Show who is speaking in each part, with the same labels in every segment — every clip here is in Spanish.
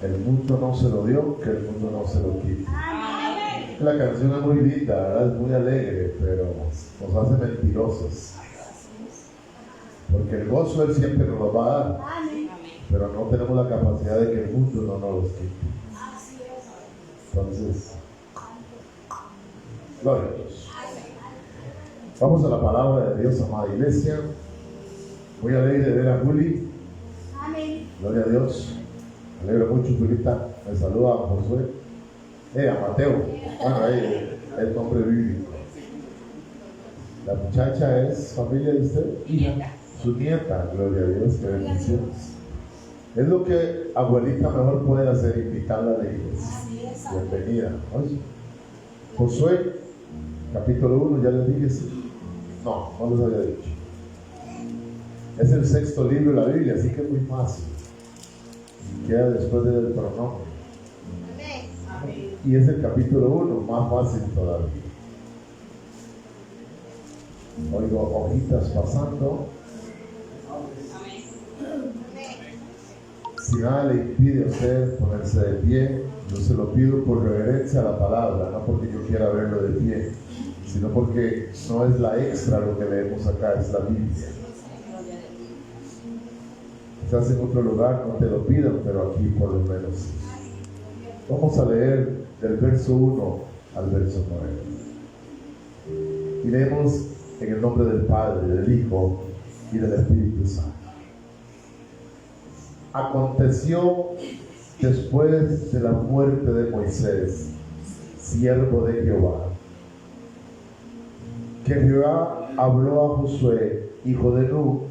Speaker 1: El mundo no se lo dio, que el mundo no se lo quite. La canción es muy linda, ¿verdad? Es muy alegre, pero nos hace mentirosos. Porque el gozo Él siempre nos lo va a dar, pero no tenemos la capacidad de que el mundo no nos los quite. Entonces, gloria a Dios. Vamos a la palabra de Dios, amada iglesia. Muy alegre de ver a Juli. Gloria a Dios. Me alegro mucho, Julita. Me saluda a Josué. A Mateo. Bueno, ahí el nombre bíblico. La muchacha es familia de usted.
Speaker 2: Nieta.
Speaker 1: Su nieta, gloria a Dios, que bendiciones. Es lo que abuelita mejor puede hacer, invitarla a la iglesia. Bienvenida. Oye, Josué, capítulo 1, ya les dije, sí. No les había dicho. Es el 6º libro de la Biblia, así que es muy fácil. Queda después del pronombre. Y es el capítulo 1, más fácil todavía. Oigo hojitas pasando. Si nada le impide a usted ponerse de pie, yo se lo pido por reverencia a la palabra, no porque yo quiera verlo de pie, sino porque no es la extra lo que leemos acá, es la Biblia. Quizás en otro lugar no te lo pidan, pero aquí por lo menos sí. Vamos a leer del verso 1 al verso 9. Y leemos en el nombre del Padre, del Hijo y del Espíritu Santo. Aconteció después de la muerte de Moisés, siervo de Jehová, que Jehová habló a Josué, hijo de Nun,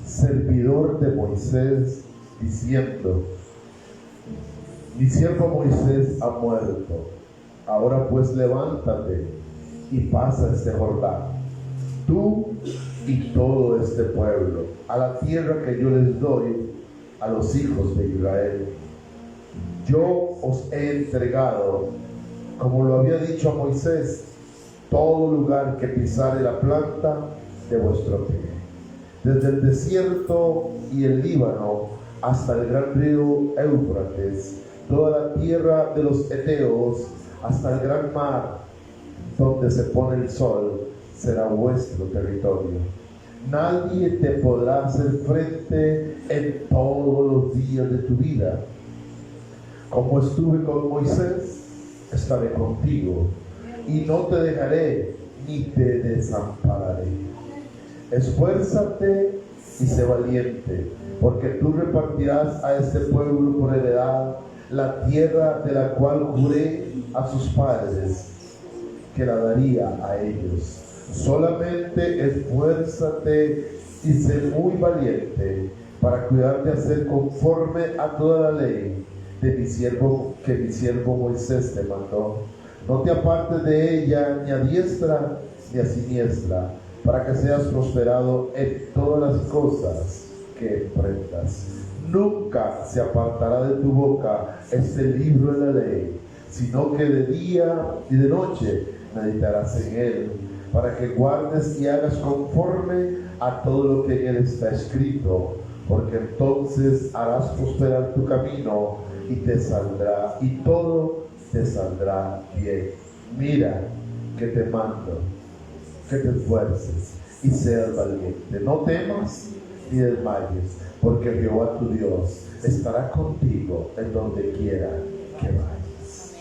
Speaker 1: servidor de Moisés, diciendo: mi siervo Moisés ha muerto. Ahora pues levántate y pasa este Jordán, tú y todo este pueblo, a la tierra que yo les doy a los hijos de Israel. Yo os he entregado, como lo había dicho a Moisés, todo lugar que pisare la planta de vuestro pie, desde el desierto y el Líbano hasta el gran río Éufrates, toda la tierra de los Eteos, hasta el gran mar, donde se pone el sol, será vuestro territorio. Nadie te podrá hacer frente en todos los días de tu vida. Como estuve con Moisés, estaré contigo, y no te dejaré ni te desampararé. Esfuérzate y sé valiente, porque tú repartirás a este pueblo por heredad la tierra de la cual juré a sus padres que la daría a ellos. Solamente esfuérzate y sé muy valiente para cuidar de hacer conforme a toda la ley de mi siervo Moisés te mandó. No te apartes de ella ni a diestra ni a siniestra, para que seas prosperado en todas las cosas que emprendas. Nunca se apartará de tu boca este libro de la ley, sino que de día y de noche meditarás en él, para que guardes y hagas conforme a todo lo que en él está escrito, porque entonces harás prosperar tu camino y te saldrá, y todo te saldrá bien. Mira que te mando, que te esfuerces y seas valiente. No temas ni desmayes, porque Jehová tu Dios estará contigo en donde quiera que vayas.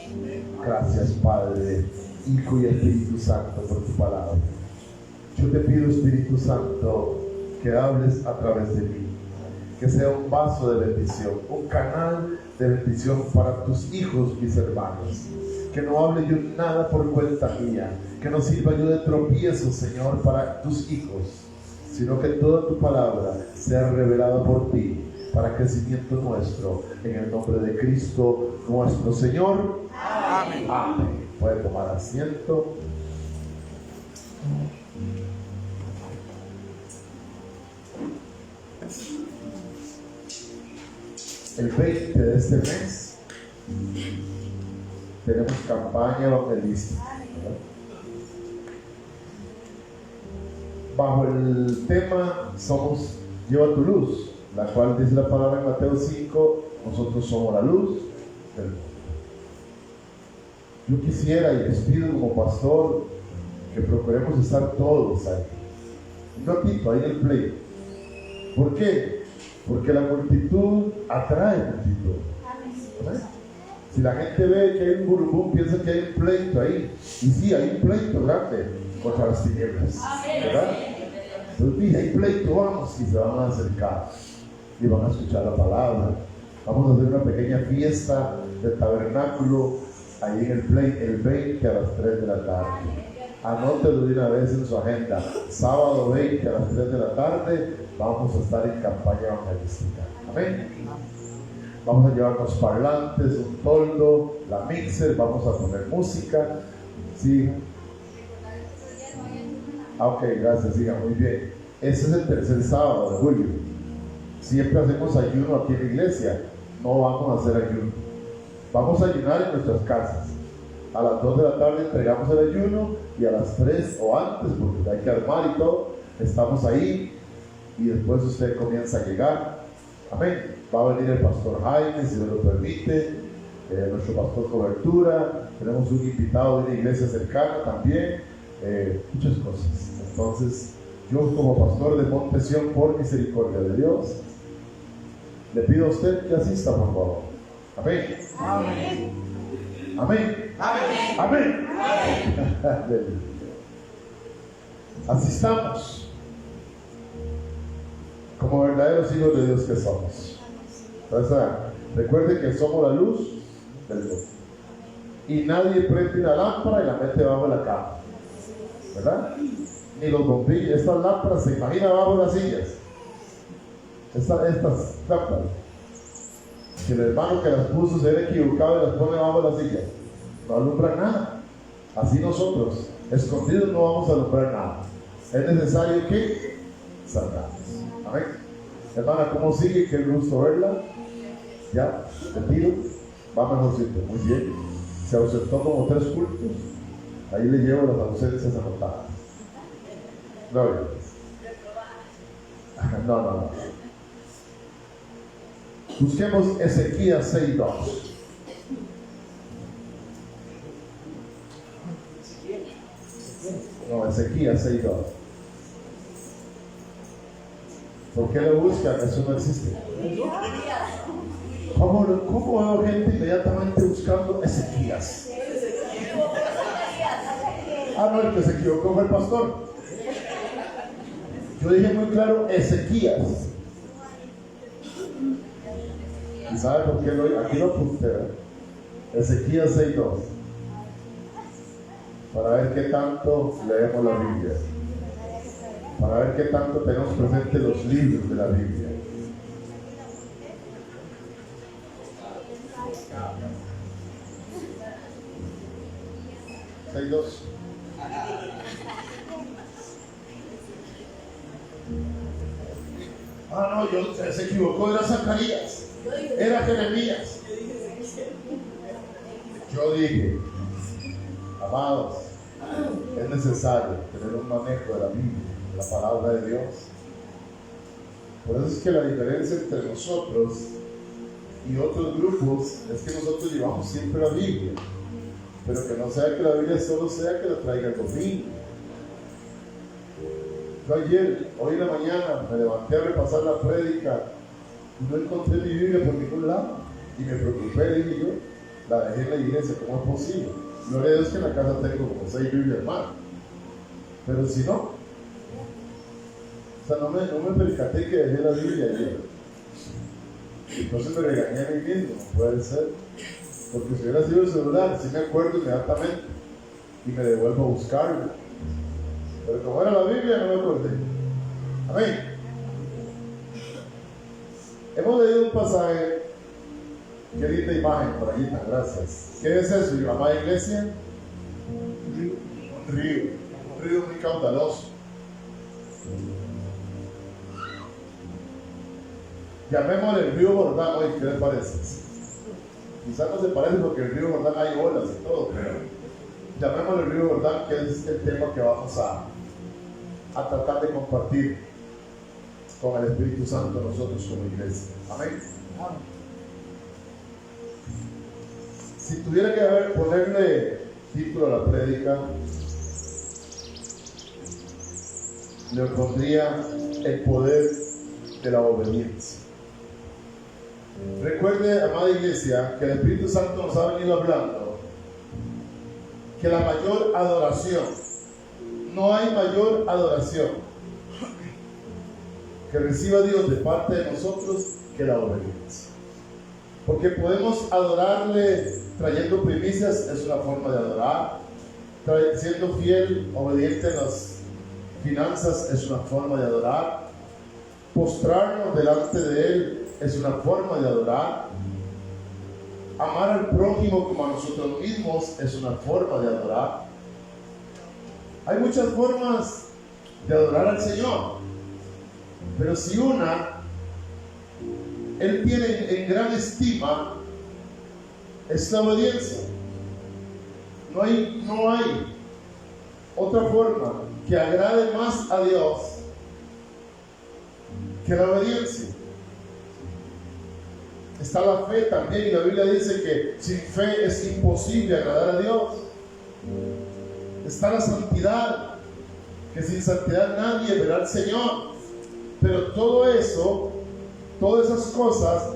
Speaker 1: Gracias, Padre, Hijo y Espíritu Santo, por tu palabra. Yo te pido, Espíritu Santo, que hables a través de mí, que sea un vaso de bendición, un canal de bendición para tus hijos, mis hermanos. Que no hable yo nada por cuenta mía, que no sirva yo de tropiezo, Señor, para tus hijos, sino que toda tu palabra sea revelada por ti, para crecimiento nuestro, en el nombre de Cristo nuestro Señor. Amén. Amén. Puede tomar asiento. El 20 de este mes tenemos campaña evangelística, ¿verdad? Bajo el tema Lleva tu luz, la cual dice la palabra en Mateo 5, nosotros somos la luz del mundo. Yo quisiera y les pido como pastor que procuremos estar todos ahí, un ratito ahí en el pleito. ¿Por qué? Porque la multitud atrae multitud. ¿Verdad? Si la gente ve que hay un burbum, piensa que hay un pleito ahí. Y sí, hay un pleito grande contra las tinieblas, ¿verdad? Entonces, hay pleito, vamos, y se van a acercar y van a escuchar la palabra. Vamos a hacer una pequeña fiesta de tabernáculo ahí en el Play el 20 a las 3 de la tarde. Anótelo de una vez en su agenda. Sábado 20 a las 3 de la tarde vamos a estar en campaña evangelística. Amén. Vamos a llevarnos parlantes, un toldo, la mixer, vamos a poner música. Sí. Ok, gracias, siga, muy bien. Ese es el tercer sábado de julio. Siempre hacemos ayuno aquí en la iglesia. No vamos a hacer ayuno. Vamos a ayunar en nuestras casas. A las 2 de la tarde entregamos el ayuno y a las 3 o antes, porque hay que armar y todo, estamos ahí y después usted comienza a llegar. Amén. Va a venir el pastor Jaime, si Dios lo permite, nuestro pastor Cobertura. Tenemos un invitado de una iglesia cercana también. Muchas cosas. Entonces, yo como pastor de Monte Sión, por misericordia de Dios, le pido a usted que asista, por favor. Amén. Amén. Amén. Amén. Amén. Asistamos como verdaderos hijos de Dios que somos. Entonces, recuerde que somos la luz del mundo. Y nadie prende una lámpara y la mete bajo la cama, ¿verdad? Ni los bombillos. Estas lámparas se imaginan bajo las sillas. Estas lámparas, que el hermano que las puso se ve equivocado y las pone bajo las sillas, no alumbran nada. Así nosotros, escondidos, no vamos a alumbrar nada. Es necesario que salgamos. Amén. Hermana, ¿cómo sigue? Qué gusto verla. Ya, te pido, va mejorcito, muy bien. Se ausentó como 3 cultos. Ahí le llevo las ausencias anotadas. Gloria. No. Busquemos Ezequías 6:2. No, Ezequías 6:2. ¿Por qué lo buscan? Eso no existe. ¿Cómo veo gente inmediatamente buscando Ezequías? No, el que se equivocó fue el pastor. Yo dije muy claro Ezequías. ¿Y sabe por qué aquí lo apunté? Ezequías 6:2. Para ver qué tanto leemos la Biblia. Para ver qué tanto tenemos presente los libros de la Biblia. No, se equivocó, era Zacarías, era Jeremías. Yo dije, amados, es necesario tener un manejo de la Biblia, de la palabra de Dios. Por eso es que la diferencia entre nosotros y otros grupos es que nosotros llevamos siempre la Biblia, pero que no sea que la Biblia solo sea que la traiga el domingo. Yo hoy en la mañana, me levanté a repasar la prédica y no encontré mi Biblia por ningún lado. Y me preocupé, dije yo, la dejé en la iglesia, ¿cómo es posible? Gloria a Dios que en la casa tengo como 6 Biblias más. Pero si no, o sea, no me percaté que dejé la Biblia ayer. Entonces me regañé a mí mismo, no puede ser. Porque si hubiera sido el celular, sí me acuerdo inmediatamente y me devuelvo a buscarlo. Pero como era la Biblia, no me acordé. Amén. Hemos leído un pasaje. Qué linda imagen, por allí, gracias. ¿Qué es eso? ¿Y amada iglesia? Un río muy caudaloso. Llamémosle el río Jordán hoy, ¿qué les parece? Quizás no se parece porque el río Jordán hay olas y todo, pero llamémosle el río Jordán, que es el tema que vamos a tratar de compartir con el Espíritu Santo nosotros como iglesia. Amén. Si tuviera que ponerle título a la prédica, le pondría el poder de la obediencia. Recuerde, amada iglesia, que el Espíritu Santo nos ha venido hablando que la mayor adoración, no hay mayor adoración que reciba Dios de parte de nosotros que la obediencia. Porque podemos adorarle trayendo primicias, es una forma de adorar. Siendo fiel, obediente en las finanzas, es una forma de adorar. Postrarnos delante de Él es una forma de adorar. Amar al prójimo como a nosotros mismos es una forma de adorar. Hay muchas formas de adorar al Señor, pero si Él tiene en gran estima, es la obediencia. No hay otra forma que agrade más a Dios que la obediencia. Está la fe también, y la Biblia dice que sin fe es imposible agradar a Dios. Está la santidad, que sin santidad nadie verá al Señor. Pero todo eso, todas esas cosas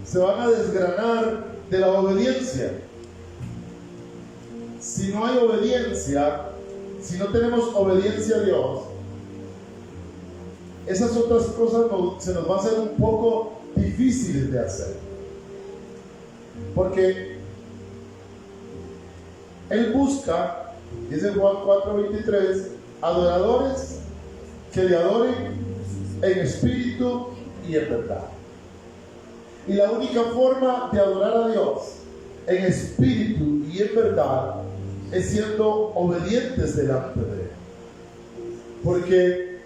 Speaker 1: se van a desgranar de la obediencia. Si no hay obediencia, si no tenemos obediencia a Dios, esas otras cosas se nos va a hacer un poco difíciles de hacer. Porque Él busca, dice Juan 4:23, adoradores que le adoren en espíritu y en verdad. Y la única forma de adorar a Dios en espíritu y en verdad es siendo obedientes delante de Él. Porque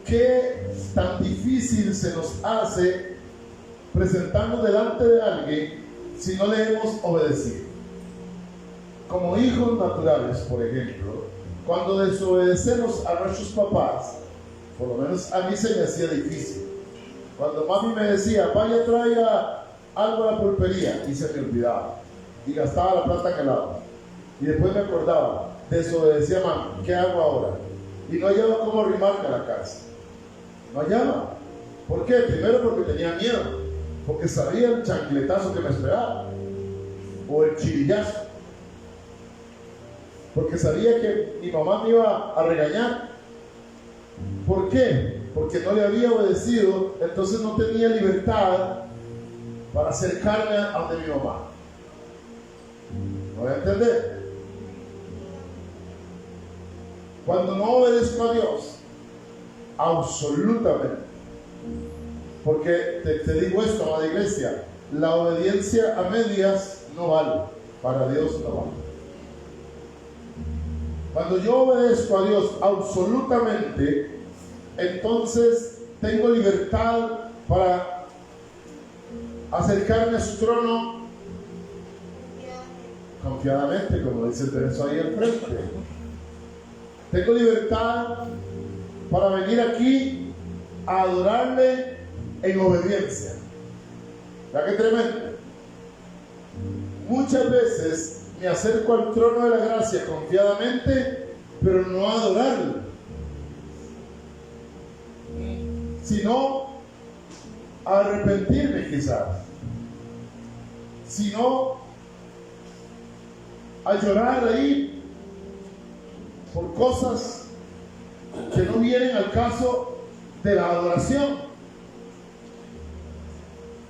Speaker 1: qué tan difícil se nos hace presentarnos delante de alguien si no le hemos obedecido. Como hijos naturales, por ejemplo, cuando desobedecemos a nuestros papás, por lo menos a mí se me hacía difícil. Cuando mami me decía, vaya, traiga algo a la pulpería, y se me olvidaba, y gastaba la plata en helado, y después me acordaba, desobedecía a mami, ¿qué hago ahora? Y no hallaba cómo arrimarme a la casa. No hallaba. ¿Por qué? Primero porque tenía miedo, porque sabía el chancletazo que me esperaba, o el chirillazo, porque sabía que mi mamá me iba a regañar. ¿Por qué? Porque no le había obedecido, entonces no tenía libertad para acercarme a donde mi mamá. ¿No voy a entender? Cuando no obedezco a Dios, absolutamente, porque te digo esto, amada iglesia, la obediencia a medias no vale, para Dios no vale. Cuando yo obedezco a Dios absolutamente, entonces tengo libertad para acercarme a su trono confiadamente, como dice el verso ahí al frente. Tengo libertad para venir aquí a adorarle en obediencia. ¿Verdad qué tremendo? Muchas veces me acerco al trono de la gracia confiadamente, pero no a adorarlo, sino a arrepentirme quizás, sino a llorar ahí por cosas que no vienen al caso de la adoración.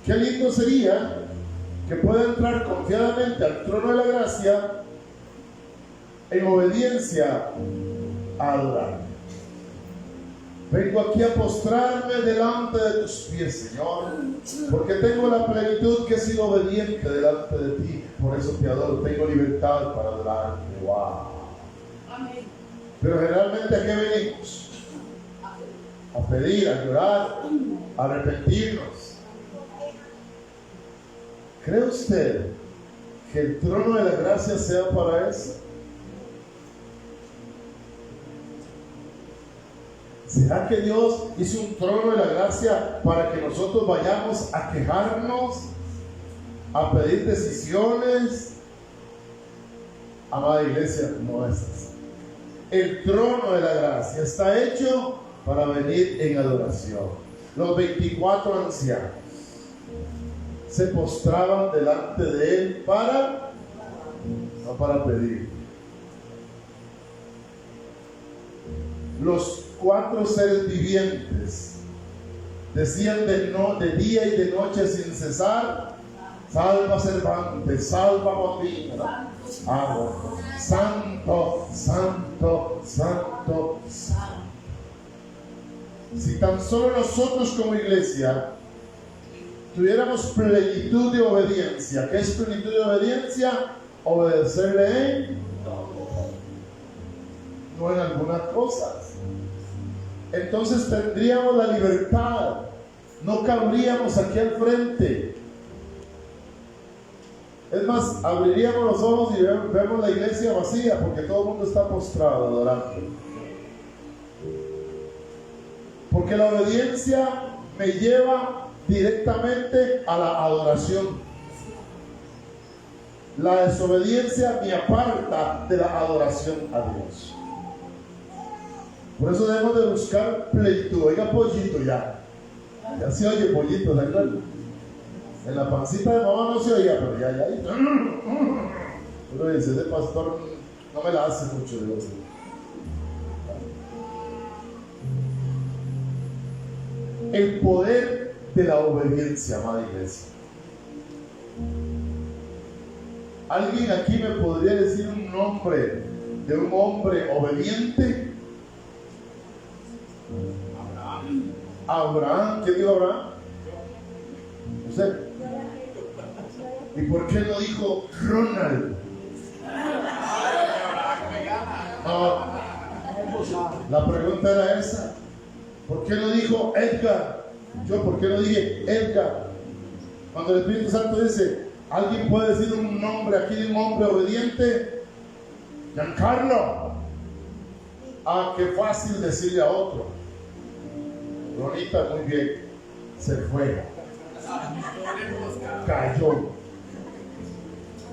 Speaker 1: Qué lindo sería que pueda entrar confiadamente al trono de la gracia en obediencia a adorar. Vengo aquí a postrarme delante de tus pies, Señor, porque tengo la plenitud que he sido obediente delante de ti. Por eso te adoro, tengo libertad para adorarte. Wow. Amén. Pero generalmente, ¿a qué venimos? A pedir, a llorar, a arrepentirnos. ¿Cree usted que el trono de la gracia sea para eso? ¿Será que Dios hizo un trono de la gracia para que nosotros vayamos a quejarnos a pedir decisiones, amada iglesia, como estas. El trono de la gracia está hecho para venir en adoración. Los 24 ancianos se postraban delante de él no para pedir. Los 4 seres vivientes decían de día y de noche sin cesar: salva Cervantes, salva Molina, santo, santo, santo, santo. Si tan solo nosotros como iglesia tuviéramos plenitud de obediencia. ¿Qué es plenitud de obediencia? Obedecerle en todo, no en algunas cosas. Entonces tendríamos la libertad, no cabríamos aquí al frente. Es más, abriríamos los ojos y vemos la iglesia vacía porque todo el mundo está postrado adorando. Porque la obediencia me lleva directamente a la adoración. La desobediencia me aparta de la adoración a Dios. Por eso debemos de buscar plenitud. Oiga, pollito ya se oye pollito, ¿de acuerdo? En la pancita de mamá no se oía, pero ya. Uno dice, ese pastor no me la hace mucho, de verdad. El poder de la obediencia, amada iglesia. ¿Alguien aquí me podría decir un nombre de un hombre obediente? Abraham. ¿Quién dijo Abraham? ¿Usted? ¿Y por qué no dijo Ronald? No, la pregunta era esa. ¿Por qué no dijo Edgar? ¿Por qué no dije Edgar? Cuando el Espíritu Santo dice, ¿alguien puede decir un nombre aquí de un hombre obediente? Giancarlo. Qué fácil decirle a otro. Ronita, muy bien. Se fue. Cayó.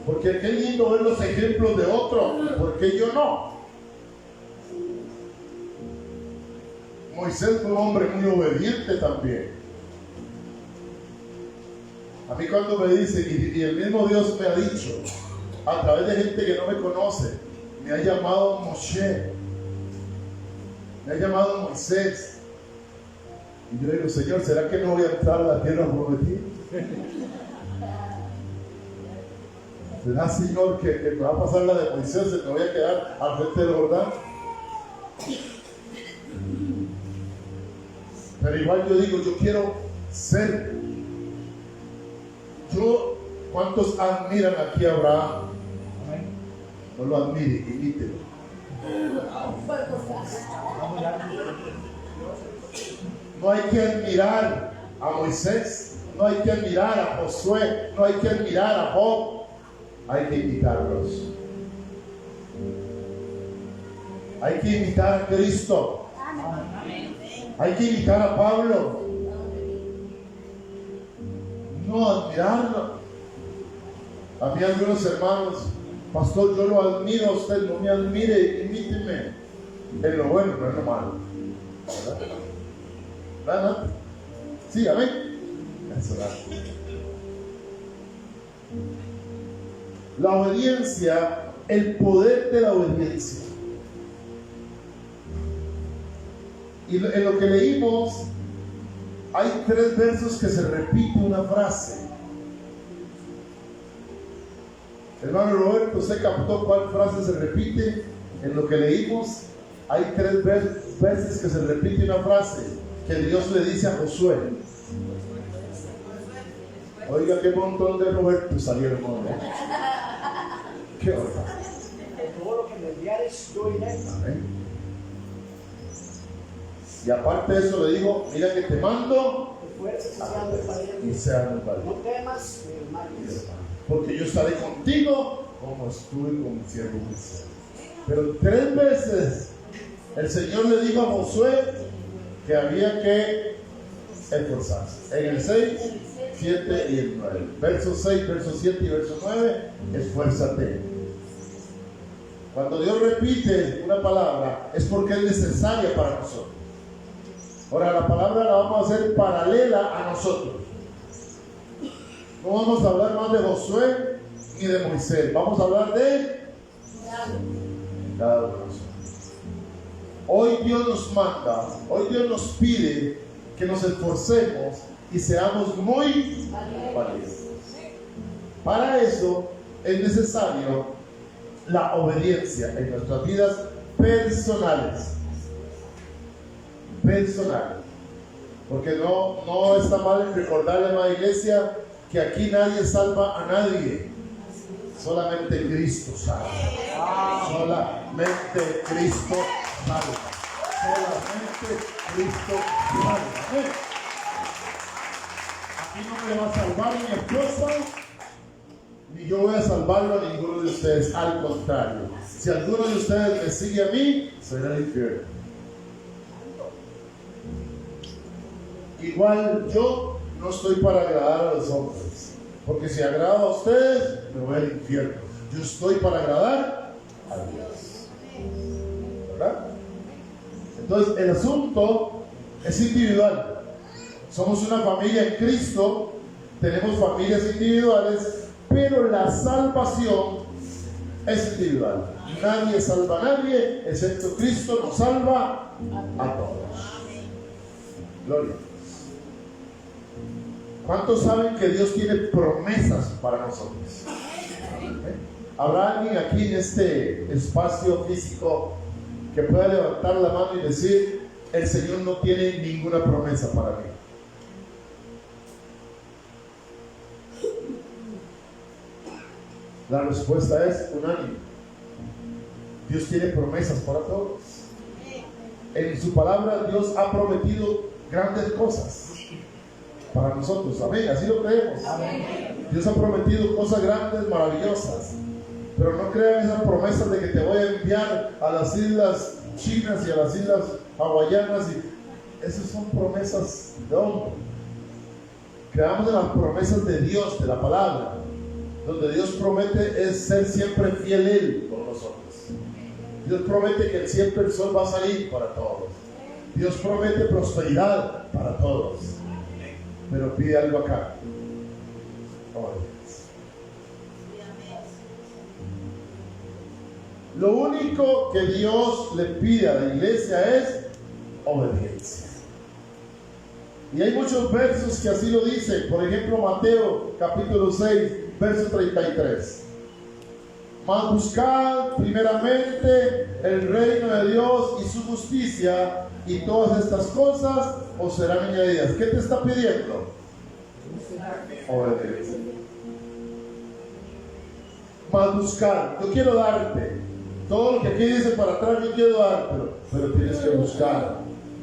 Speaker 1: Porque qué lindo ver los ejemplos de otro. ¿Por qué yo no? Moisés fue un hombre muy obediente también. A mí cuando me dicen, y el mismo Dios me ha dicho, a través de gente que no me conoce, me ha llamado Moshe, me ha llamado Moisés. Y yo digo, Señor, ¿será que no voy a entrar a la tierra prometida? ¿Será, Señor, que me va a pasar la de Moisés y me voy a quedar al frente del Jordán? Pero igual yo digo, yo quiero ser. ¿Cuántos admiran aquí a Abraham? No lo admire, imítelo. No hay que admirar a Moisés, no hay que admirar a Josué, no hay que admirar a Job, hay que imitarlos. Hay que imitar a Cristo. Hay que imitar a Pablo. No admirarlo. A mí algunos hermanos, pastor, yo lo admiro a usted, no me admire, imíteme en lo bueno, no en lo malo. ¿Verdad? Sí, amén. Eso, la obediencia, el poder de la obediencia. Y en lo que leímos, hay 3 versos que se repite una frase. Hermano Roberto, ¿usted captó cuál frase se repite? En lo que leímos, hay 3 veces que se repite una frase que Dios le dice a Josué. Oiga, qué montón de Roberto salieron, ¿no? Qué horror.
Speaker 2: Todo lo que me enviares, yo iré.
Speaker 1: Amén. Y aparte de eso le digo, mira que te mando y sean valientes.
Speaker 2: No temas, hermanos.
Speaker 1: Porque yo estaré contigo como estuve con mi siervo Moisés. Pero 3 veces el Señor le dijo a Josué que había que esforzarse. En el 6, 7 y el 9. Verso 6, verso 7 y verso 9, esfuérzate. Cuando Dios repite una palabra es porque es necesaria para nosotros. Ahora la palabra la vamos a hacer paralela a nosotros. No vamos a hablar más de Josué ni de Moisés. Vamos a hablar de cada uno de nosotros. Hoy Dios nos manda, hoy Dios nos pide que nos esforcemos y seamos muy valientes. Para eso es necesario la obediencia en nuestras vidas personales. Porque no está mal en recordarle a la iglesia que aquí nadie salva a nadie. Solamente Cristo salva. Solamente Cristo salva. Solamente Cristo salva. Aquí no me va a salvar mi esposa, ni yo voy a salvarlo a ninguno de ustedes. Al contrario, si alguno de ustedes me sigue a mí, será el infierno. Igual yo no estoy para agradar a los hombres, porque si agrado a ustedes, me voy al infierno. Yo estoy para agradar a Dios. ¿Verdad? Entonces el asunto es individual. Somos una familia en Cristo, tenemos familias individuales, pero la salvación es individual. Nadie salva a nadie, excepto Cristo nos salva a todos. Gloria. ¿Cuántos saben que Dios tiene promesas para nosotros? ¿Habrá alguien aquí en este espacio físico que pueda levantar la mano y decir: el Señor no tiene ninguna promesa para mí? La respuesta es unánime. Dios tiene promesas para todos. En su palabra Dios ha prometido grandes cosas para nosotros. Amén, así lo creemos. Amén. Dios ha prometido cosas grandes, maravillosas. Pero no crean esas promesas de que te voy a enviar a las islas chinas y a las islas hawaianas. Esas son promesas de hombre. Creamos en las promesas de Dios, de la palabra. Donde Dios promete es ser siempre fiel Él con nosotros. Dios promete que siempre el sol va a salir para todos. Dios promete prosperidad para todos. Pero pide algo acá. Lo único que Dios le pide a la iglesia es obediencia. Y hay muchos versos que así lo dicen. Por ejemplo, Mateo capítulo 6, verso 33. Mas buscad primeramente el reino de Dios y su justicia, y todas estas cosas os serán añadidas. ¿Qué te está pidiendo? Obediencia. Mas buscar, yo quiero darte todo lo que aquí dice para atrás, yo quiero dártelo, pero tienes que buscar.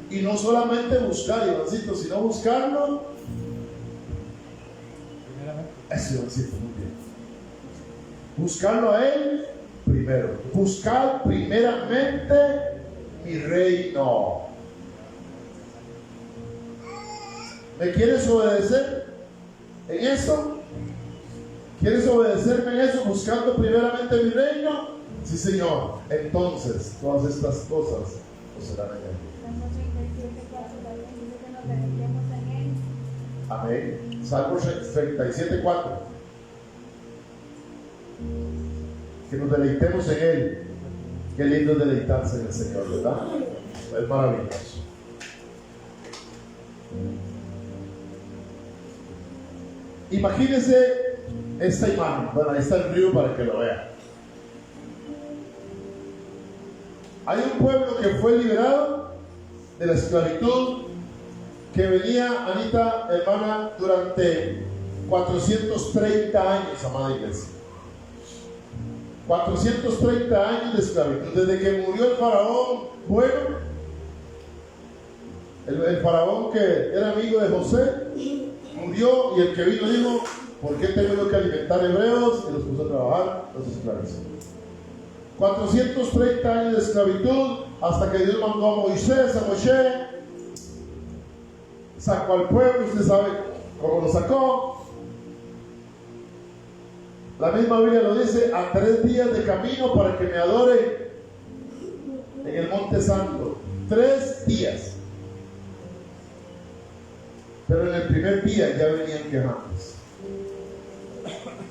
Speaker 1: Y no solamente buscar, Ivancito, sino buscarlo. Eso, Ivancito, muy bien. Buscarlo a Él primero. Buscar primeramente mi reino. ¿Me quieres obedecer en eso? ¿Quieres obedecerme en eso, buscando primeramente mi reino? Sí, Señor. Entonces, todas estas cosas os serán añadidas. Amén. Salmo 37:4. Que nos deleitemos en Él. Qué lindo es deleitarse en el Señor, ¿verdad? Es maravilloso. Imagínense esta imagen. Bueno, ahí está el río para que lo vean. Hay un pueblo que fue liberado de la esclavitud, que venía, Anita, hermana, durante 430 años, amada iglesia. 430 años de esclavitud. Desde que murió el faraón, bueno, el faraón que era amigo de José, murió, y el que vino dijo: ¿por qué tengo yo que alimentar hebreos? Y los puso a trabajar, los esclavizó. 430 años de esclavitud, hasta que Dios mandó a Moisés, Sacó al pueblo. Usted sabe como lo sacó, la misma Biblia lo dice, a 3 días de camino para que me adore en el Monte Santo. 3 días. Pero en el primer día ya venían quejándose.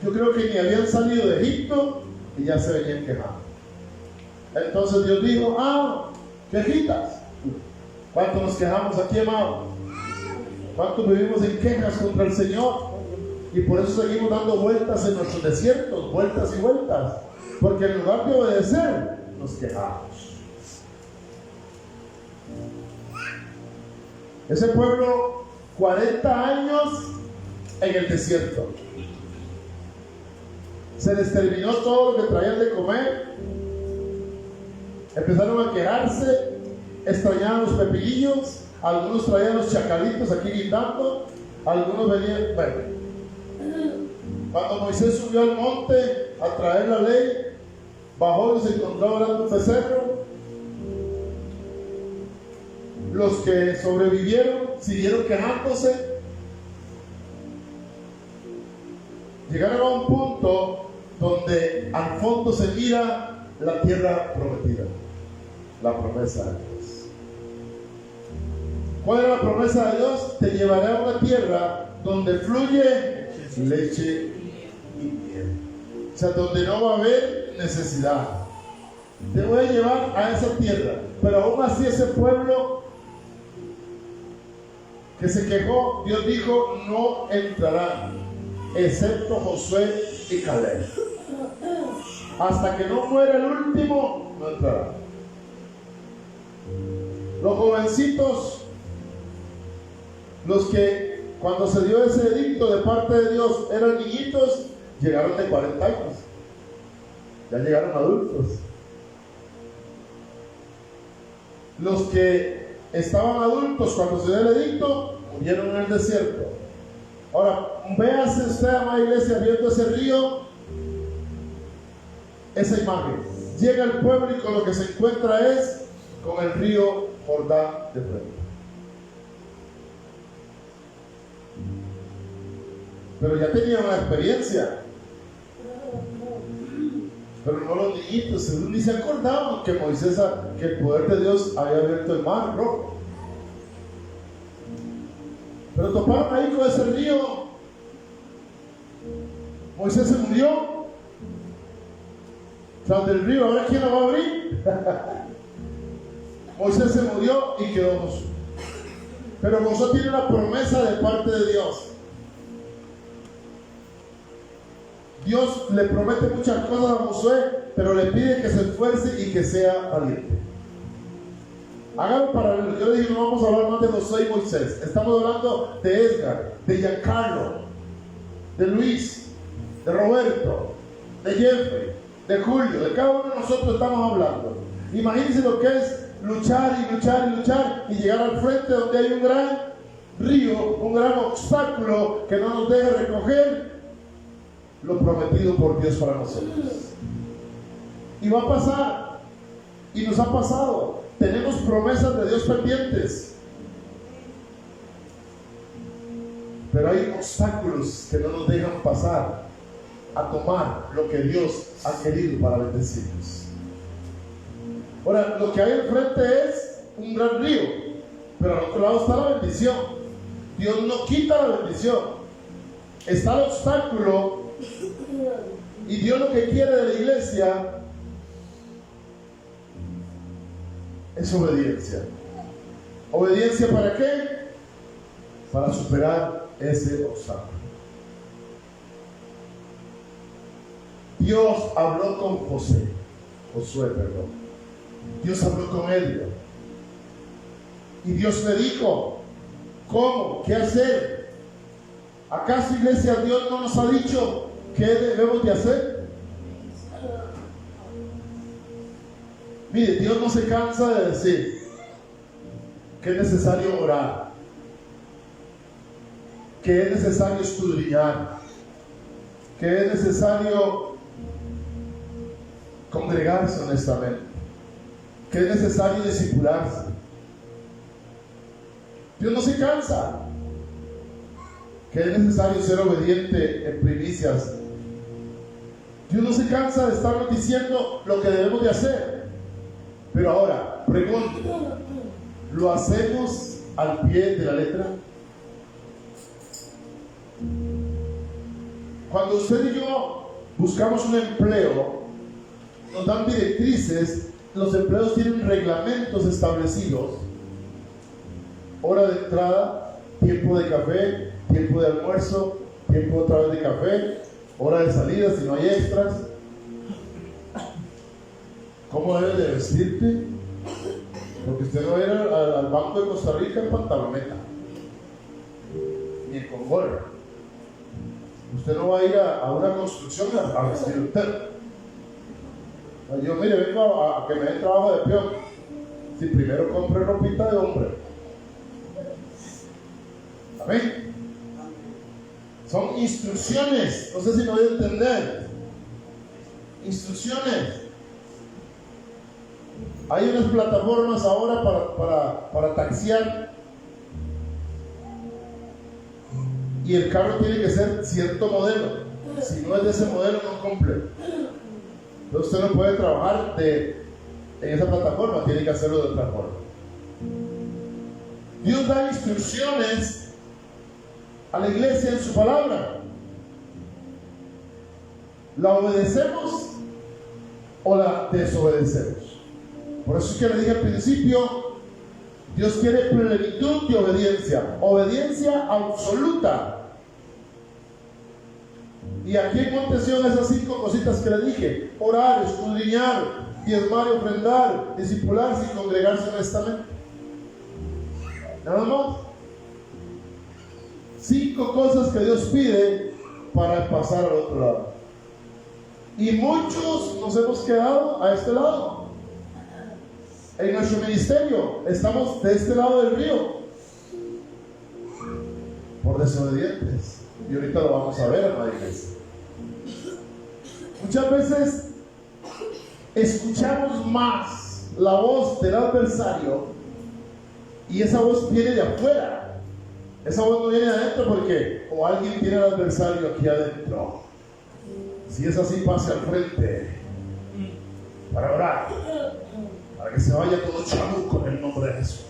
Speaker 1: Yo creo que ni habían salido de Egipto y ya se venían quejando. Entonces Dios dijo, quejitas. ¿Cuántos nos quejamos aquí, amado? ¿Cuántos vivimos en quejas contra el Señor? Y por eso seguimos dando vueltas en nuestros desiertos, vueltas y vueltas. Porque en lugar de obedecer, nos quejamos. Ese pueblo, 40 años en el desierto. Se les terminó todo lo que traían de comer. Empezaron a quejarse, extrañaban los pepilillos, algunos traían los chacalitos aquí guindando, algunos venían, cuando Moisés subió al monte a traer la ley, bajó y se encontró orando un becerro. Los que sobrevivieron siguieron quejándose. Llegaron a un punto donde al fondo se mira la tierra prometida, la promesa de Dios. ¿Cuál es la promesa de Dios? Te llevaré a una tierra donde fluye leche y miel. O sea, donde no va a haber necesidad. Te voy a llevar a esa tierra. Pero aún así ese pueblo que se quejó, Dios dijo, no entrarán, excepto Josué y Caleb. Hasta que no muera el último, no entrarán. Los jovencitos, los que cuando se dio ese edicto de parte de Dios eran niñitos, llegaron de 40 años. Ya llegaron adultos. Los que estaban adultos cuando se dio el edicto, murieron en el desierto. Ahora, véase usted, amada iglesia, viendo ese río, esa imagen. Llega el pueblo y con lo que se encuentra es con el río Jordán de frente. Pero ya tenían una experiencia. Pero no los niñitos, ni se acordaban que Moisés, que el poder de Dios había abierto el mar rojo. Pero toparon ahí con ese río. Moisés se murió. Tras del río, ¿ahora quién lo va a abrir? Moisés se murió y quedó Josué. Pero Josué tiene una promesa de parte de Dios. Dios le promete muchas cosas a Josué, pero le pide que se esfuerce y que sea valiente. Hagan paralelo. Yo dije, no vamos a hablar más de Josué y Moisés. Estamos hablando de Edgar, de Giancarlo, de Luis, de Roberto, de Jeffrey, de Julio. De cada uno de nosotros estamos hablando. Imagínense lo que es luchar y luchar y luchar y llegar al frente donde hay un gran río, un gran obstáculo que no nos deja recoger lo prometido por Dios para nosotros. Y va a pasar, y nos ha pasado. Tenemos promesas de Dios pendientes, pero hay obstáculos que no nos dejan pasar a tomar lo que Dios ha querido para bendecirnos. Ahora, lo que hay enfrente es un gran río, pero al otro lado está la bendición. Dios no quita la bendición, está el obstáculo. Y Dios lo que quiere de la iglesia es obediencia. ¿Obediencia para qué? Para superar ese obstáculo. Dios habló con Josué. Dios habló con él. Y Dios le dijo, ¿cómo? ¿Qué hacer? ¿Acaso, iglesia, Dios no nos ha dicho qué debemos de hacer? Mire, Dios no se cansa de decir que es necesario orar, que es necesario escudriñar, que es necesario congregarse honestamente, que es necesario discipularse. Dios no se cansa. que es necesario ser obediente en primicias. Dios no se cansa de estarnos diciendo lo que debemos de hacer. Pero ahora, pregunto, ¿lo hacemos al pie de la letra? Cuando usted y yo buscamos un empleo, nos dan directrices, los empleos tienen reglamentos establecidos: hora de entrada, tiempo de café, tiempo de almuerzo, tiempo otra vez de café, hora de salida si no hay extras, cómo debes de vestirte, porque usted no va a ir al Banco de Costa Rica en pantaloneta ni con gorra. Usted no va a ir a una construcción a vestir usted. Yo, mire, vengo a que me den trabajo de peón. Si primero compre ropita de hombre. Amén. Son instrucciones. No sé si me voy a entender. Instrucciones. Hay unas plataformas ahora para taxiar. Y el carro tiene que ser cierto modelo. Si no es de ese modelo, no cumple. Entonces usted no puede trabajar en esa plataforma, tiene que hacerlo de otra forma. Dios da instrucciones a la iglesia en su palabra. ¿La obedecemos o la desobedecemos? Por eso es que le dije al principio, Dios quiere plenitud de obediencia, obediencia absoluta. Y aquí en Montesión esas 5 cositas que le dije: orar, escudriñar, diezmar y ofrendar, discipularse y congregarse honestamente. Nada más. 5 cosas que Dios pide para pasar al otro lado. Y muchos nos hemos quedado a este lado. En nuestro ministerio estamos de este lado del río por desobedientes. Y ahorita lo vamos a ver, amada iglesia. Muchas veces escuchamos más la voz del adversario y esa voz viene de afuera. Esa voz no viene de adentro porque o alguien tiene al adversario aquí adentro. Si es así, pase al frente para orar, para que se vaya todo chamuco en el nombre de Jesús.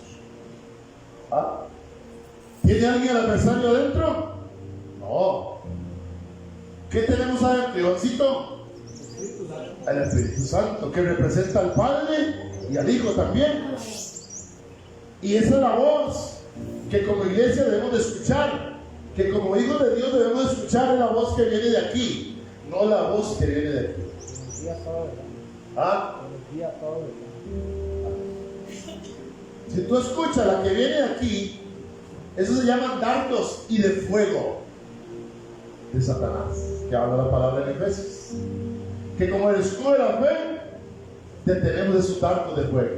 Speaker 1: ¿Ah? ¿Tiene alguien al adversario adentro? No. ¿Qué tenemos adentro, Ivancito? El Espíritu Santo, que representa al Padre y al Hijo también. Y esa es la voz que como iglesia debemos de escuchar, que como hijos de Dios debemos de escuchar. Es la voz que viene de aquí, no la voz que viene de aquí. ¿Ah? Si tú escuchas la que viene de aquí, eso se llaman dardos y de fuego de Satanás, que habla la palabra en Efesios, que como el escudo de la fe detenemos esos dardos de fuego.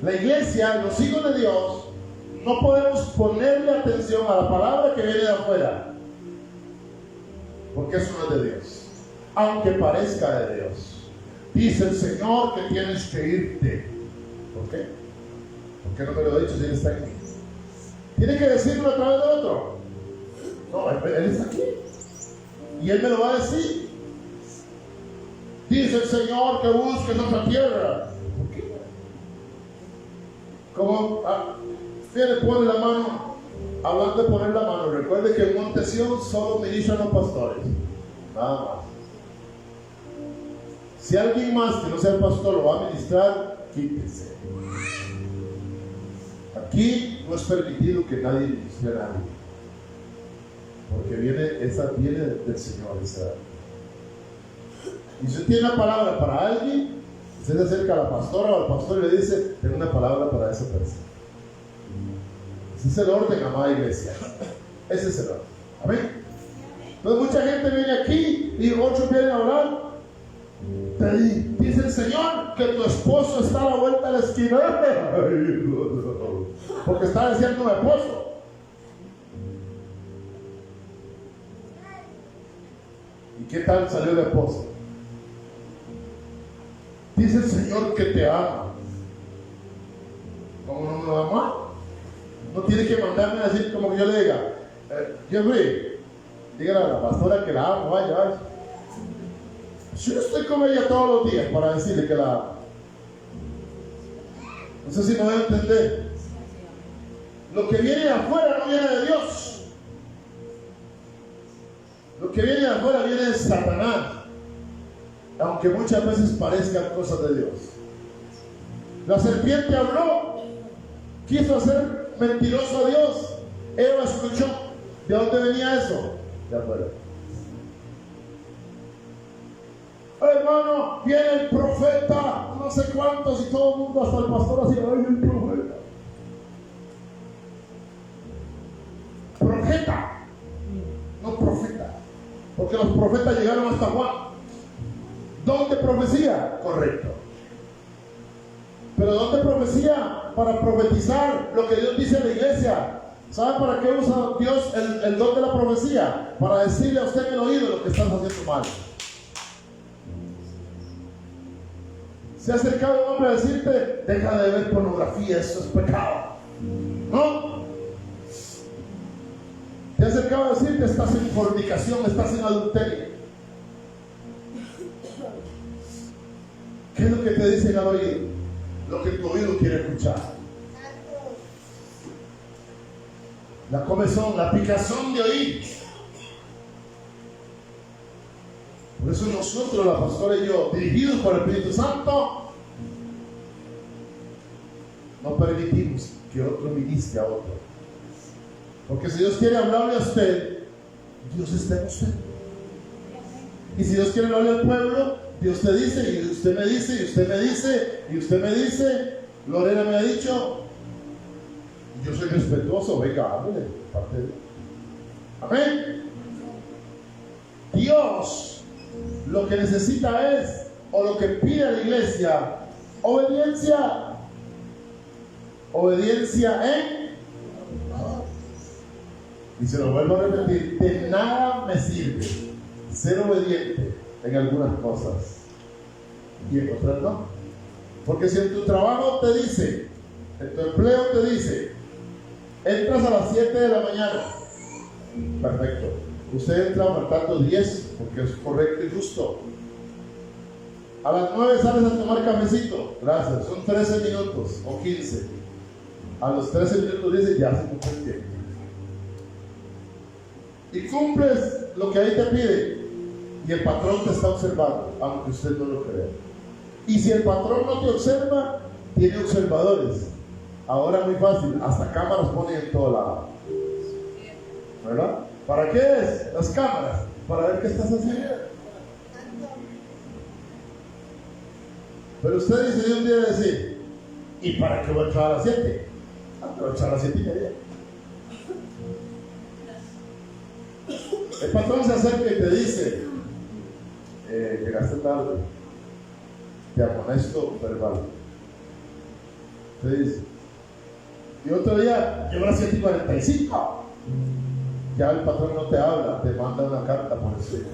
Speaker 1: La iglesia, los hijos de Dios, no podemos ponerle atención a la palabra que viene de afuera, porque eso no es de Dios, aunque parezca de Dios. Dice el Señor que tienes que irte. ¿Por qué? ¿Por qué no me lo ha dicho si Él está aquí? ¿Tiene que decirlo a través de otro? No, Él está aquí. Y Él me lo va a decir. Dice el Señor que busques otra tierra. ¿Por qué? Como le pone la mano, hablando de poner la mano, recuerde que en Montesión solo ministran los pastores. Nada más. Si alguien más que no sea el pastor lo va a ministrar, quítese. Aquí no es permitido que nadie ministre a nadie, porque viene del Señor esa. Y si usted tiene una palabra para alguien, usted se acerca a la pastora o al pastor y le dice: tengo una palabra para esa persona. Ese es el orden, amada iglesia. Ese es el orden. Amén. Entonces mucha gente viene aquí y otros vienen a orar. Te dice el Señor que tu esposo está a la vuelta de la esquina. Porque está diciendo mi esposo. ¿Y qué tal salió el esposo? Dice el Señor que te ama. ¿Cómo no me va a amar? No tiene que mandarme a decir como que yo le diga, Jeffrey, dígale a la pastora que la amo, vaya. Yo estoy con ella todos los días para decirle que la amo. No sé si me voy a entender. Lo que viene de afuera no viene de Dios. Lo que viene de afuera viene de Satanás. Aunque muchas veces parezcan cosas de Dios. La serpiente habló, quiso hacer mentiroso a Dios. Eva escuchó. ¿De dónde venía eso? De afuera. Hermano, viene el profeta, no sé cuántos, y todo el mundo, hasta el pastor, así, ay, el profeta. Profeta, no profeta, porque los profetas llegaron hasta Juan. ¿Dónde profecía? Correcto. Pero ¿dónde profecía? Para profetizar lo que Dios dice a la iglesia. ¿Sabe para qué usa Dios el don de la profecía? Para decirle a usted en el oído lo que están haciendo mal. Se ha acercado un hombre a decirte, deja de ver pornografía, eso es pecado. ¿No? Te ha acercado a decirte, estás en fornicación, estás en adulterio. ¿Qué es lo que te dicen al oído? Lo que tu oído quiere escuchar. La comezón, la picazón de oír. Por eso nosotros, la pastora y yo, dirigidos por el Espíritu Santo, no permitimos que otro ministre a otro. Porque si Dios quiere hablarle a usted, Dios está en usted. Y si Dios quiere hablarle al pueblo, Dios te dice, y usted me dice, y usted me dice, y usted me dice, Lorena me ha dicho, yo soy respetuoso, venga, háblele, parte de Dios. Amén. Dios lo que necesita es, o lo que pide a la iglesia, obediencia. Obediencia en. Y se lo vuelvo a repetir, de nada me sirve ser obediente en algunas cosas y en otras no. Porque si en tu trabajo te dice, en tu empleo te dice, entras a las 7 de la mañana, perfecto. Usted entra faltando 10 porque es correcto y justo. A las 9 sales a tomar cafecito, gracias, son 13 minutos o 15. A los 13 minutos dice, ya se cumple el tiempo. Y cumples lo que ahí te pide. Y el patrón te está observando, aunque usted no lo crea. Y si el patrón no te observa, tiene observadores. Ahora muy fácil, hasta cámaras ponen en todo lado. ¿Verdad? ¿Para qué es? Las cámaras, para ver qué estás haciendo. Pero usted decidió un día decir, ¿y para qué voy a entrar a las 7? Voy a entrar a las 7:30. El patrón se acerca y te dice, llegaste tarde, te amonesto verbal. Te dice, y otro día, llegó a las 7:45. Ya el patrón no te habla, te manda una carta por escrito.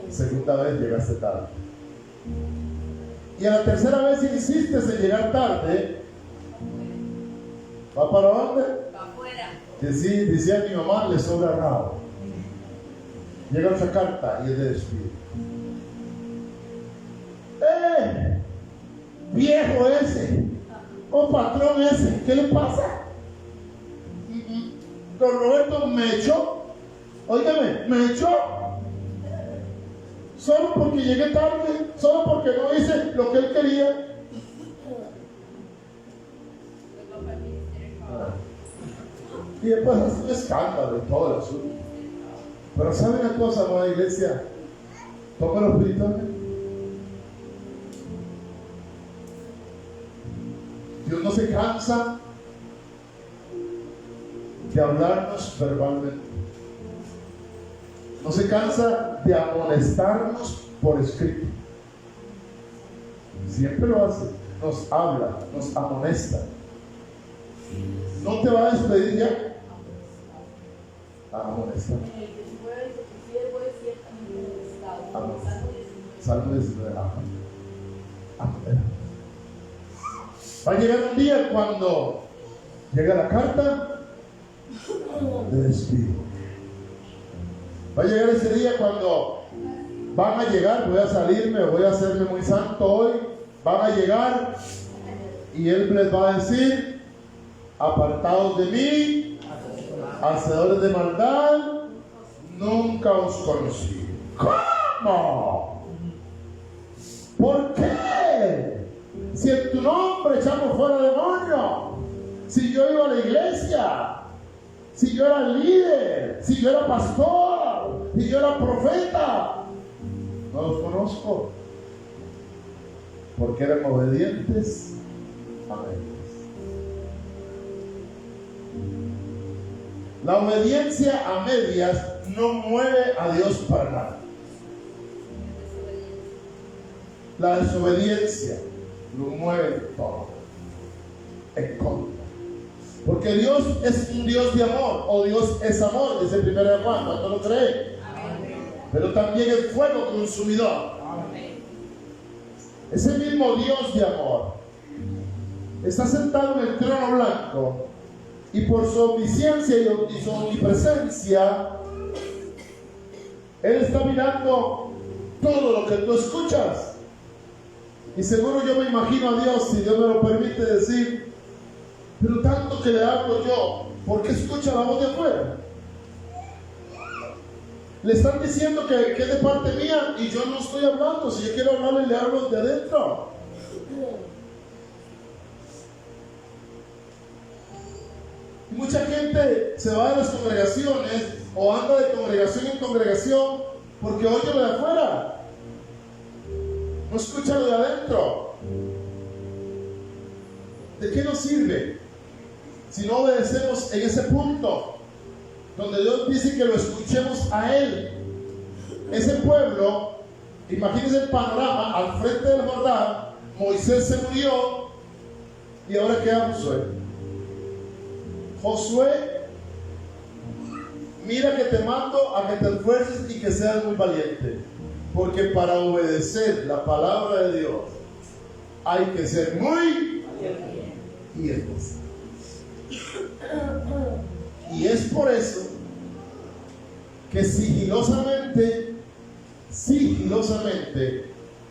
Speaker 1: Segunda vez llegaste tarde. Y a la tercera vez insistes en llegar tarde. ¿Va para dónde?
Speaker 3: Para afuera.
Speaker 1: Que sí, decía mi mamá, le sobra rabo. Llega otra carta y es de despido. Viejo ese, o patrón ese, ¿qué le pasa? Don Roberto me echó, óigame, me echó. Solo porque llegué tarde, solo porque no hice lo que él quería. Y después hace un escándalo y todo el asunto. Pero ¿sabe una cosa, amada iglesia? Toma los espirituales. Dios no se cansa de hablarnos verbalmente. No se cansa de amonestarnos por escrito. Siempre lo hace. Nos habla, nos amonesta. No te va a despedir ya. Amonesta. Salmo 19. Va a llegar un día cuando llega la carta de despido. Va a llegar ese día cuando van a llegar, voy a salirme, voy a hacerme muy santo hoy, van a llegar y Él les va a decir: apartados de mí, hacedores de maldad, nunca os conocí. ¿Cómo? ¿Por qué? Si en tu nombre echamos fuera demonios, si yo iba a la iglesia, si yo era líder, si yo era pastor, si yo era profeta, no los conozco, porque eran obedientes a medias. La obediencia a medias no mueve a Dios para nada. La desobediencia lo mueve todo en contra. Porque Dios es un Dios de amor, o Dios es amor, dice 1 Juan, ¿cuánto lo cree? Pero también es fuego consumidor. Ese mismo Dios de amor está sentado en el trono blanco, y por su omnisciencia y su omnipresencia, Él está mirando todo lo que tú escuchas. Y seguro yo me imagino a Dios, si Dios me lo permite decir: pero tanto que le hablo yo, ¿por qué escucha la voz de afuera? Le están diciendo que es de parte mía y yo no estoy hablando. Si yo quiero hablarle, le hablo de adentro. Y mucha gente se va de las congregaciones o anda de congregación en congregación porque oye lo de afuera, no escucha lo de adentro. ¿De qué nos sirve si no obedecemos en ese punto donde Dios dice que lo escuchemos a Él? Ese pueblo, imagínense el panorama: al frente del Jordán, Moisés se murió, y ahora queda Josué. Josué, mira que te mando a que te esfuerces y que seas muy valiente, porque para obedecer la palabra de Dios hay que ser muy valientes. Y es por eso que sigilosamente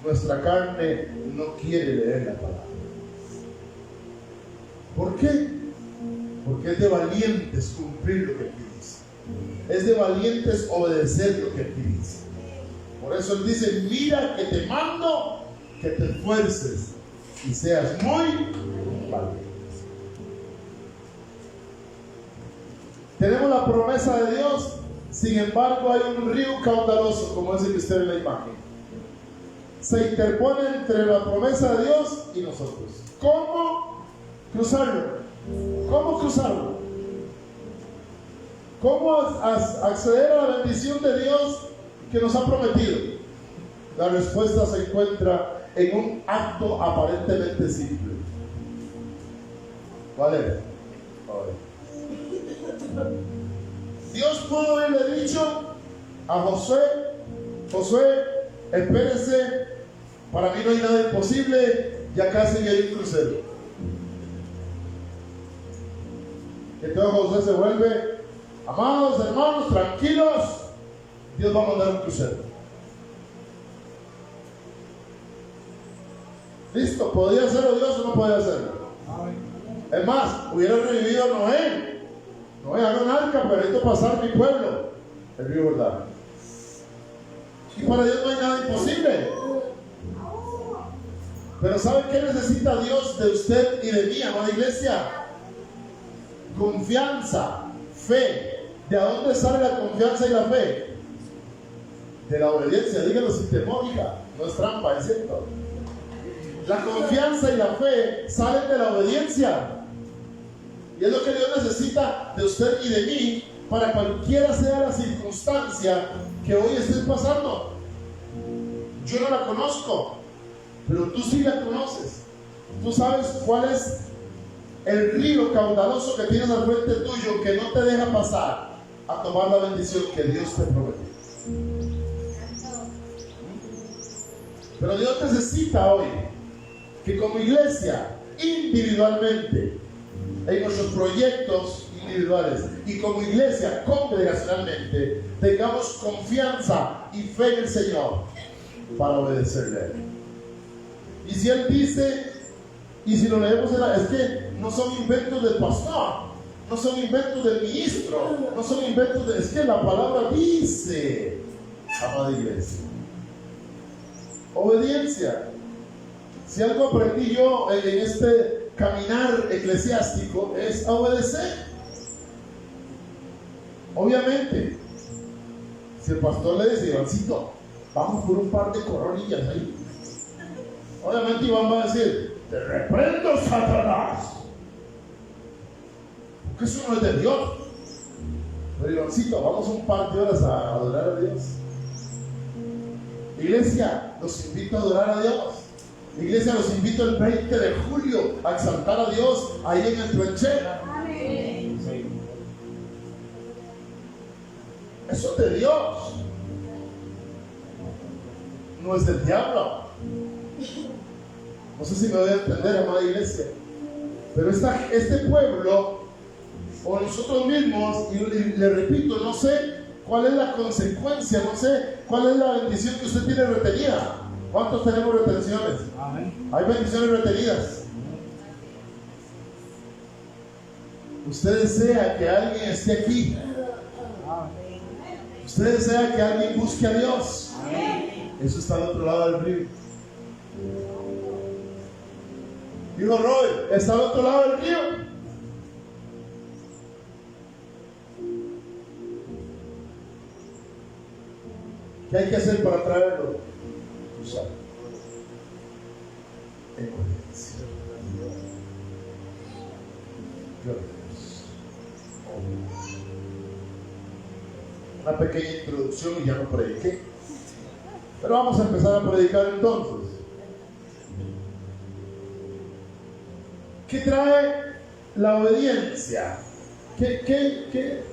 Speaker 1: nuestra carne no quiere leer la palabra. ¿Por qué? Porque es de valientes cumplir lo que aquí dice. Es de valientes obedecer lo que aquí dice. Por eso Él dice: mira que te mando que te esfuerces y seas muy valiente. Tenemos la promesa de Dios, sin embargo hay un río caudaloso, como dice usted en la imagen. Se interpone entre la promesa de Dios y nosotros. ¿Cómo cruzarlo? ¿Cómo cruzarlo? ¿Cómo acceder a la bendición de Dios que nos ha prometido? La respuesta se encuentra en un acto aparentemente simple. ¿Cuál es? Dios pudo haberle dicho a Josué: Josué, espérese, para mí no hay nada imposible, ya casi hay un crucero. Entonces Josué se vuelve: amados hermanos, tranquilos, Dios va a mandar un crucero. Listo, ¿podía hacerlo Dios o no podía hacerlo? Es más, hubiera revivido a Noé. Noé, haga un arca, pero necesito pasar mi pueblo, el río Jordán. Y para Dios no hay nada imposible. Pero ¿sabe qué necesita Dios de usted y de mí, amada iglesia? Confianza, fe. ¿De dónde sale la confianza y la fe? De la obediencia. Dígalo sin temor, hija. No es trampa, es cierto. La confianza y la fe salen de la obediencia. Y es lo que Dios necesita de usted y de mí para cualquiera sea la circunstancia que hoy estés pasando. Yo no la conozco, pero tú sí la conoces. Tú sabes cuál es el río caudaloso que tienes al frente tuyo que no te deja pasar a tomar la bendición que Dios te prometió. Pero Dios necesita hoy que como iglesia, individualmente, en nuestros proyectos y individuales y como iglesia congregacionalmente tengamos confianza y fe en el Señor para obedecerle a Él. Y si Él dice, y si lo leemos es que no son inventos del pastor, no son inventos del ministro, no son inventos de... Es que la palabra dice, amada iglesia, obediencia. Si algo aprendí yo en este caminar eclesiástico es a obedecer. Obviamente, si el pastor le dice, Ivancito, vamos por un par de coronillas ahí, obviamente Iván va a decir, te reprendo, Satanás, porque eso no es de Dios. Pero Ivancito, vamos un par de horas a adorar a Dios. Iglesia, los invito a adorar a Dios. Iglesia, los invito el 20 de julio a exaltar a Dios ahí en el trinchera.
Speaker 3: Amén.
Speaker 1: Eso es de Dios, no es del diablo. No sé si me voy a entender, amada iglesia, pero este pueblo o nosotros mismos, y le repito, no sé cuál es la consecuencia, no sé cuál es la bendición que usted tiene retenida. ¿Cuántos tenemos retenciones?
Speaker 2: Amén.
Speaker 1: Hay bendiciones retenidas. Usted desea que alguien esté aquí. Usted desea que alguien busque a Dios. Eso está al otro lado del río. Dijo Roy, está al otro lado del río. ¿Qué hay que hacer para traerlo? Usar. En obediencia. Una pequeña introducción y ya no prediqué. Pero vamos a empezar a predicar entonces. ¿Qué trae la obediencia? ¿Qué?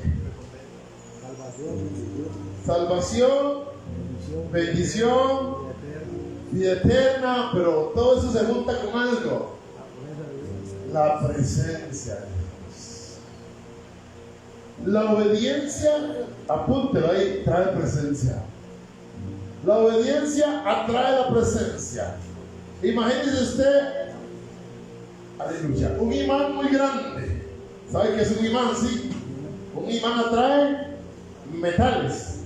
Speaker 1: Salvación, bendición, vida eterna, pero todo eso se junta con algo. La presencia de Dios. La obediencia, apúntelo ahí, trae presencia. La obediencia atrae la presencia. Imagínese usted, aleluya, un imán muy grande. ¿Sabe qué es un imán? Sí. Un imán atrae metales.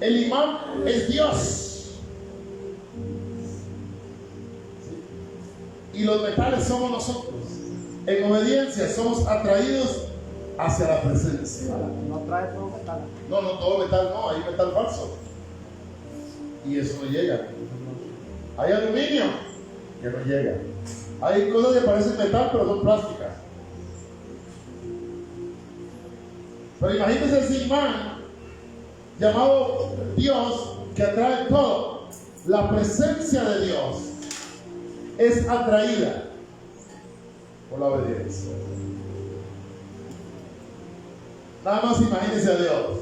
Speaker 1: El imán es Dios. Y los metales somos nosotros. En obediencia somos atraídos hacia la presencia.
Speaker 2: No trae todo metal.
Speaker 1: No todo metal, no, hay metal falso. Y eso no llega. Hay aluminio que no llega. Hay cosas que parecen metal pero son plásticas. Pero imagínense ese imán llamado Dios que atrae todo. La presencia de Dios es atraída por la obediencia. Nada más imagínense a Dios.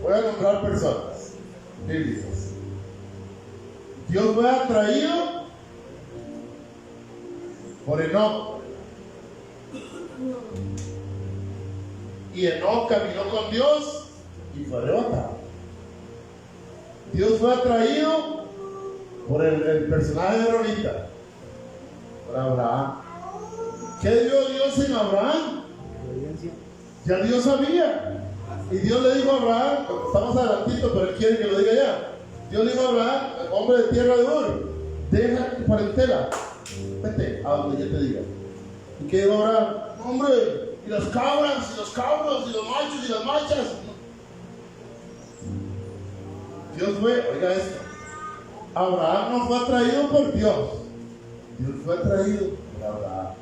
Speaker 1: Voy a nombrar personas bíblicas. Dios fue atraído por Enoc. Y Enoc caminó con Dios y fue arrebatado. Dios fue atraído por el personaje de Ronita, por Abraham. ¿Qué dio Dios en Abraham?
Speaker 2: Obediencia.
Speaker 1: Ya Dios sabía. Y Dios le dijo a Abraham, estamos adelantito, pero él quiere que lo diga ya. Dios le dijo a Abraham, hombre de tierra de Ur, deja tu parentela, vete a donde yo te diga. ¿Y qué dijo Abraham? Hombre, y las cabras, y los cabros, y los machos, y las machas. Dios fue, oiga esto, Abraham no fue atraído por Dios, Dios fue atraído por Abraham.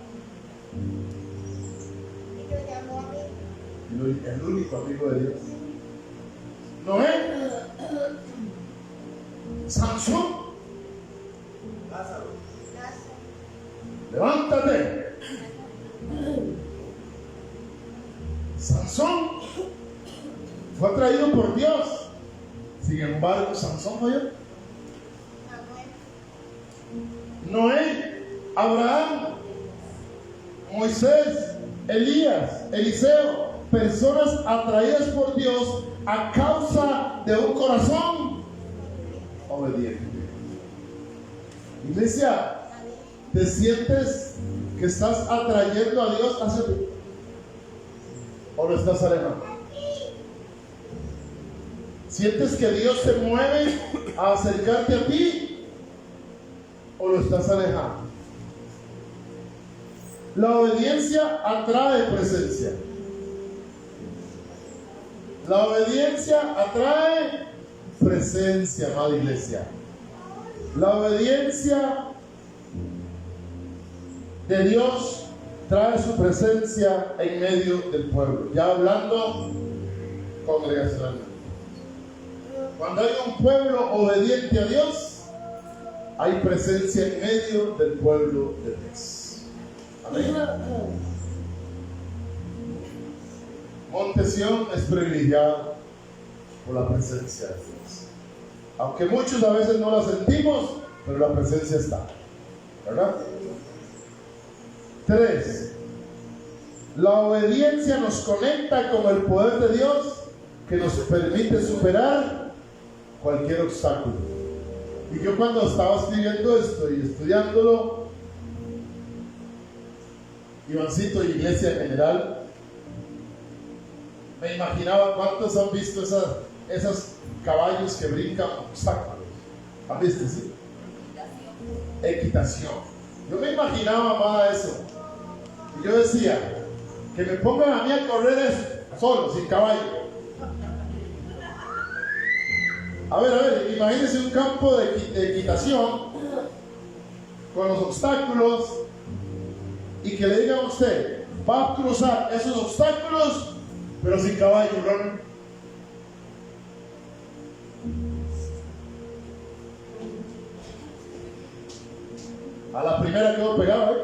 Speaker 1: El único amigo de Dios. Noé, Sansón, levántate. Sansón fue atraído por Dios. Sin embargo, Sansón falló. Noé, Abraham, Moisés, Elías, Eliseo, personas atraídas por Dios a causa de un corazón obediente. Iglesia, ¿te sientes que estás atrayendo a Dios hacia ti? ¿O lo estás alejando? ¿Sientes que Dios te mueve a acercarte a ti? ¿O lo estás alejando? La obediencia atrae presencia. La obediencia atrae presencia, amada iglesia. La obediencia de Dios trae su presencia en medio del pueblo. Ya hablando congregacionalmente. Cuando hay un pueblo obediente a Dios, hay presencia en medio del pueblo de Dios. Amén. Monte Sión es privilegiado por la presencia de Dios. Aunque muchos a veces no la sentimos, pero la presencia está. ¿Verdad? 3. La obediencia nos conecta con el poder de Dios que nos permite superar cualquier obstáculo. Y yo cuando estaba escribiendo esto y estudiándolo, Ivancito y iglesia en general, me imaginaba cuántos han visto esos caballos que brincan obstáculos. ¿Han visto? ¿Sí? Equitación. Yo me imaginaba, amada, eso. Y yo decía, que me pongan a mí a correr eso, solo, sin caballo. A ver, imagínense un campo de equitación con los obstáculos y que le digan a usted, va a cruzar esos obstáculos, pero sin caballo, ¿no? A la primera quedó pegado, ¿eh?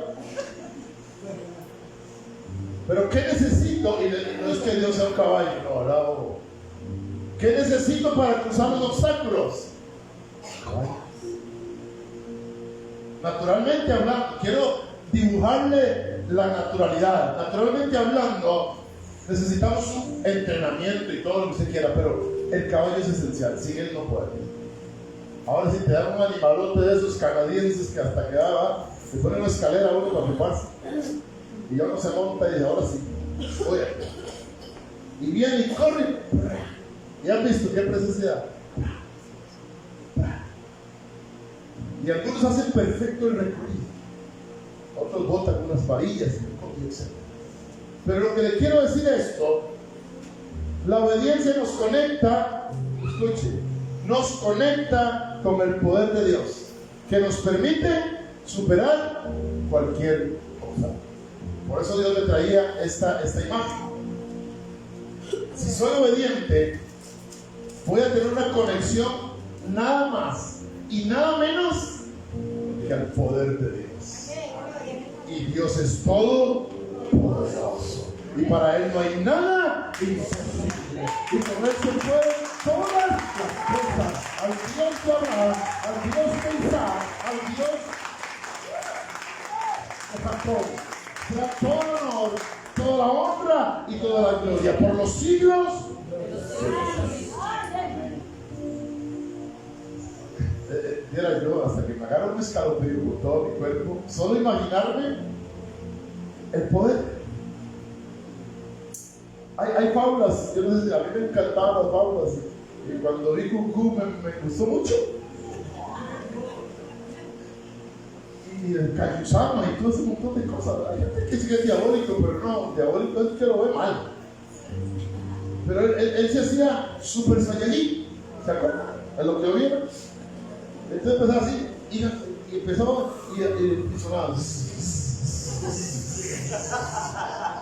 Speaker 1: Pero ¿qué necesito? Y no es que Dios sea un caballo, no, ¿verdad? ¿Qué necesito para cruzar los obstáculos? Naturalmente hablando, quiero dibujarle la naturalidad. Naturalmente hablando, necesitamos un entrenamiento y todo lo que se quiera, pero el caballo es esencial, sin él no puede. Ahora si te dan un animalote de esos canadienses que hasta quedaba, se pone una escalera a uno para que pase. Y uno se monta y dice, ahora sí, oye. Y viene y corre. ¿Y han visto qué presencia? Y algunos hacen perfecto el recorrido. Otros botan unas varillas, etc. Pero lo que le quiero decir es esto: la obediencia nos conecta, escuche, nos conecta con el poder de Dios, que nos permite superar cualquier cosa. Por eso Dios le traía esta imagen. Si soy obediente, voy a tener una conexión nada más y nada menos que al poder de Dios. Y Dios es todo poderoso. Y para Él no hay nada imposible. Y con Él se pueden todas las cosas. Al Dios de Abraham, al Dios de Isaac, al Dios de Jacob, sea todo el honor, toda la honra y toda la gloria por los siglos. Viera yo, hasta que me agarro un escalofrío por todo mi cuerpo, solo imaginarme el poder. Hay fábulas, yo no sé, a mí me encantaban las fábulas, y cuando vi Cucú me gustó mucho. Y el Cayusama y todo ese montón de cosas. Hay gente que sí que es diabólico, pero no, diabólico es que lo ve mal. Pero él se hacía super saiyajin, ¿se acuerdan? Es lo que lo vieron. Entonces empezaba así, y empezaba y sonaba.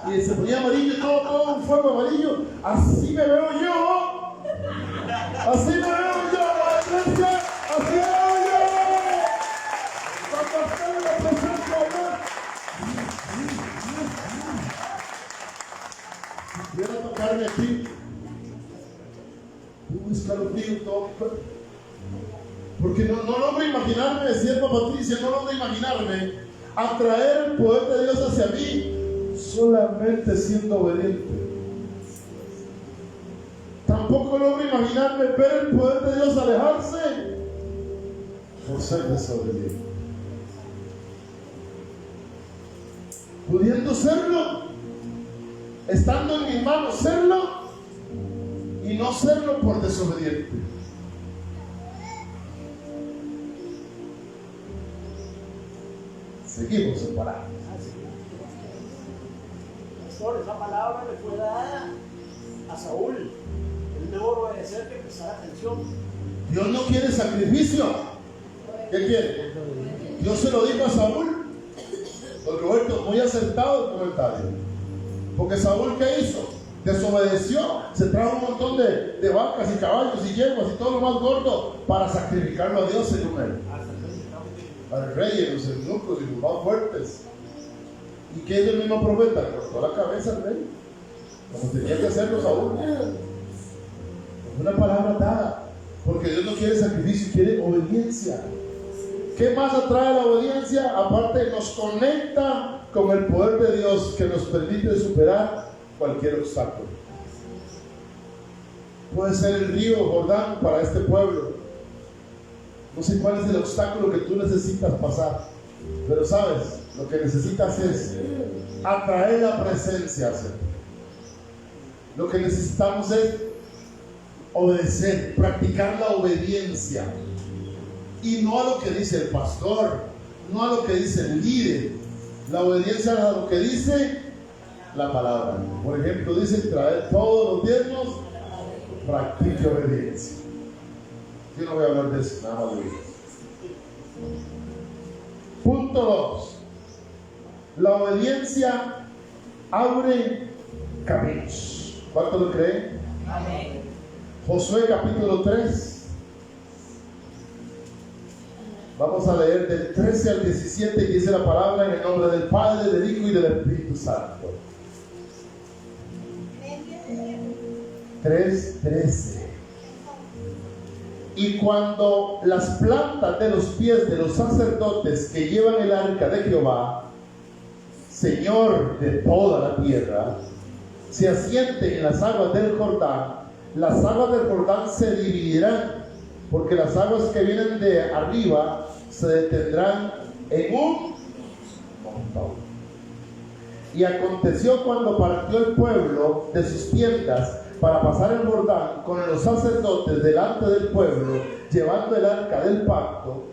Speaker 1: Y se ponía amarillo, todo un fuego amarillo. Así me veo yo. Así me veo yo, la iglesia. Así me veo yo. Cuando estoy en la presencia de Dios. Quiero tocarme aquí. Un escalofrío todo mi cuerpo. Porque no logro imaginarme, decía Patricia, no logro imaginarme atraer el poder de Dios hacia mí solamente siendo obediente. Tampoco logro imaginarme ver el poder de Dios alejarse por ser desobediente. Pudiendo serlo, estando en mis manos serlo y no serlo por desobediente. Seguimos sin parar.
Speaker 2: Pastor, esa palabra le fue dada a Saúl. Él debe obedecer, que prestar atención.
Speaker 1: Dios no quiere sacrificio. ¿Qué quiere? Dios se lo dijo a Saúl. Don Roberto, muy acertado el comentario. Porque Saúl, ¿qué hizo? Desobedeció. Se trajo un montón de vacas y caballos y yeguas y todo lo más gordo para sacrificarlo a Dios, según él. Al rey, a los eunucos y los más fuertes. ¿Y qué es el mismo profeta? Cortó la cabeza al rey, como tenía que hacerlo Saúl. Una palabra dada, porque Dios no quiere sacrificio, quiere obediencia. ¿Qué más atrae la obediencia? Aparte, nos conecta con el poder de Dios que nos permite superar cualquier obstáculo. Puede ser el río Jordán para este pueblo. No sé cuál es el obstáculo que tú necesitas pasar, pero sabes, lo que necesitas es atraer la presencia hacia ti. Lo que necesitamos es obedecer, practicar la obediencia. Y no a lo que dice el pastor, no a lo que dice el líder. La obediencia a lo que dice la palabra. Por ejemplo, dice traer todos los diezmos, practique obediencia. Yo no voy a hablar de eso, nada más de eso. Punto 2. La obediencia abre caminos. ¿Cuánto lo creen?
Speaker 2: Amén.
Speaker 1: Josué capítulo 3. Vamos a leer del 13 al 17 y dice la palabra en el nombre del Padre, del Hijo y del Espíritu Santo. 3:13. Y cuando las plantas de los pies de los sacerdotes que llevan el arca de Jehová, Señor de toda la tierra, se asienten en las aguas del Jordán, las aguas del Jordán se dividirán, porque las aguas que vienen de arriba se detendrán en un montón. Y aconteció cuando partió el pueblo de sus tiendas para pasar el Jordán con los sacerdotes delante del pueblo, llevando el arca del pacto,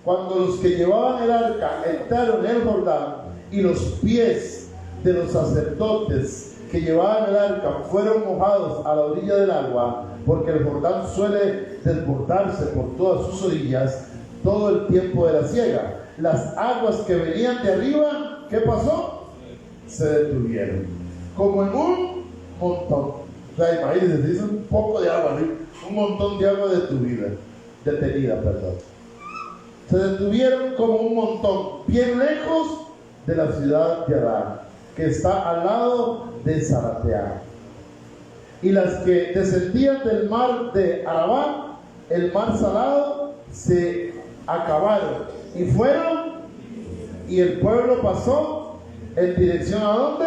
Speaker 1: cuando los que llevaban el arca entraron en el Jordán y los pies de los sacerdotes que llevaban el arca fueron mojados a la orilla del agua, porque el Jordán suele desbordarse por todas sus orillas todo el tiempo de la siega. Las aguas que venían de arriba, ¿qué pasó? Se detuvieron, como en un montón. O sea, imagínense, dice un poco de agua, ¿sí? Un montón de agua detenida, Se detuvieron como un montón, bien lejos de la ciudad de Adán, que está al lado de Zaratea. Y las que descendían del mar de Arabá, el mar salado, se acabaron y fueron, y el pueblo pasó en dirección ¿a dónde?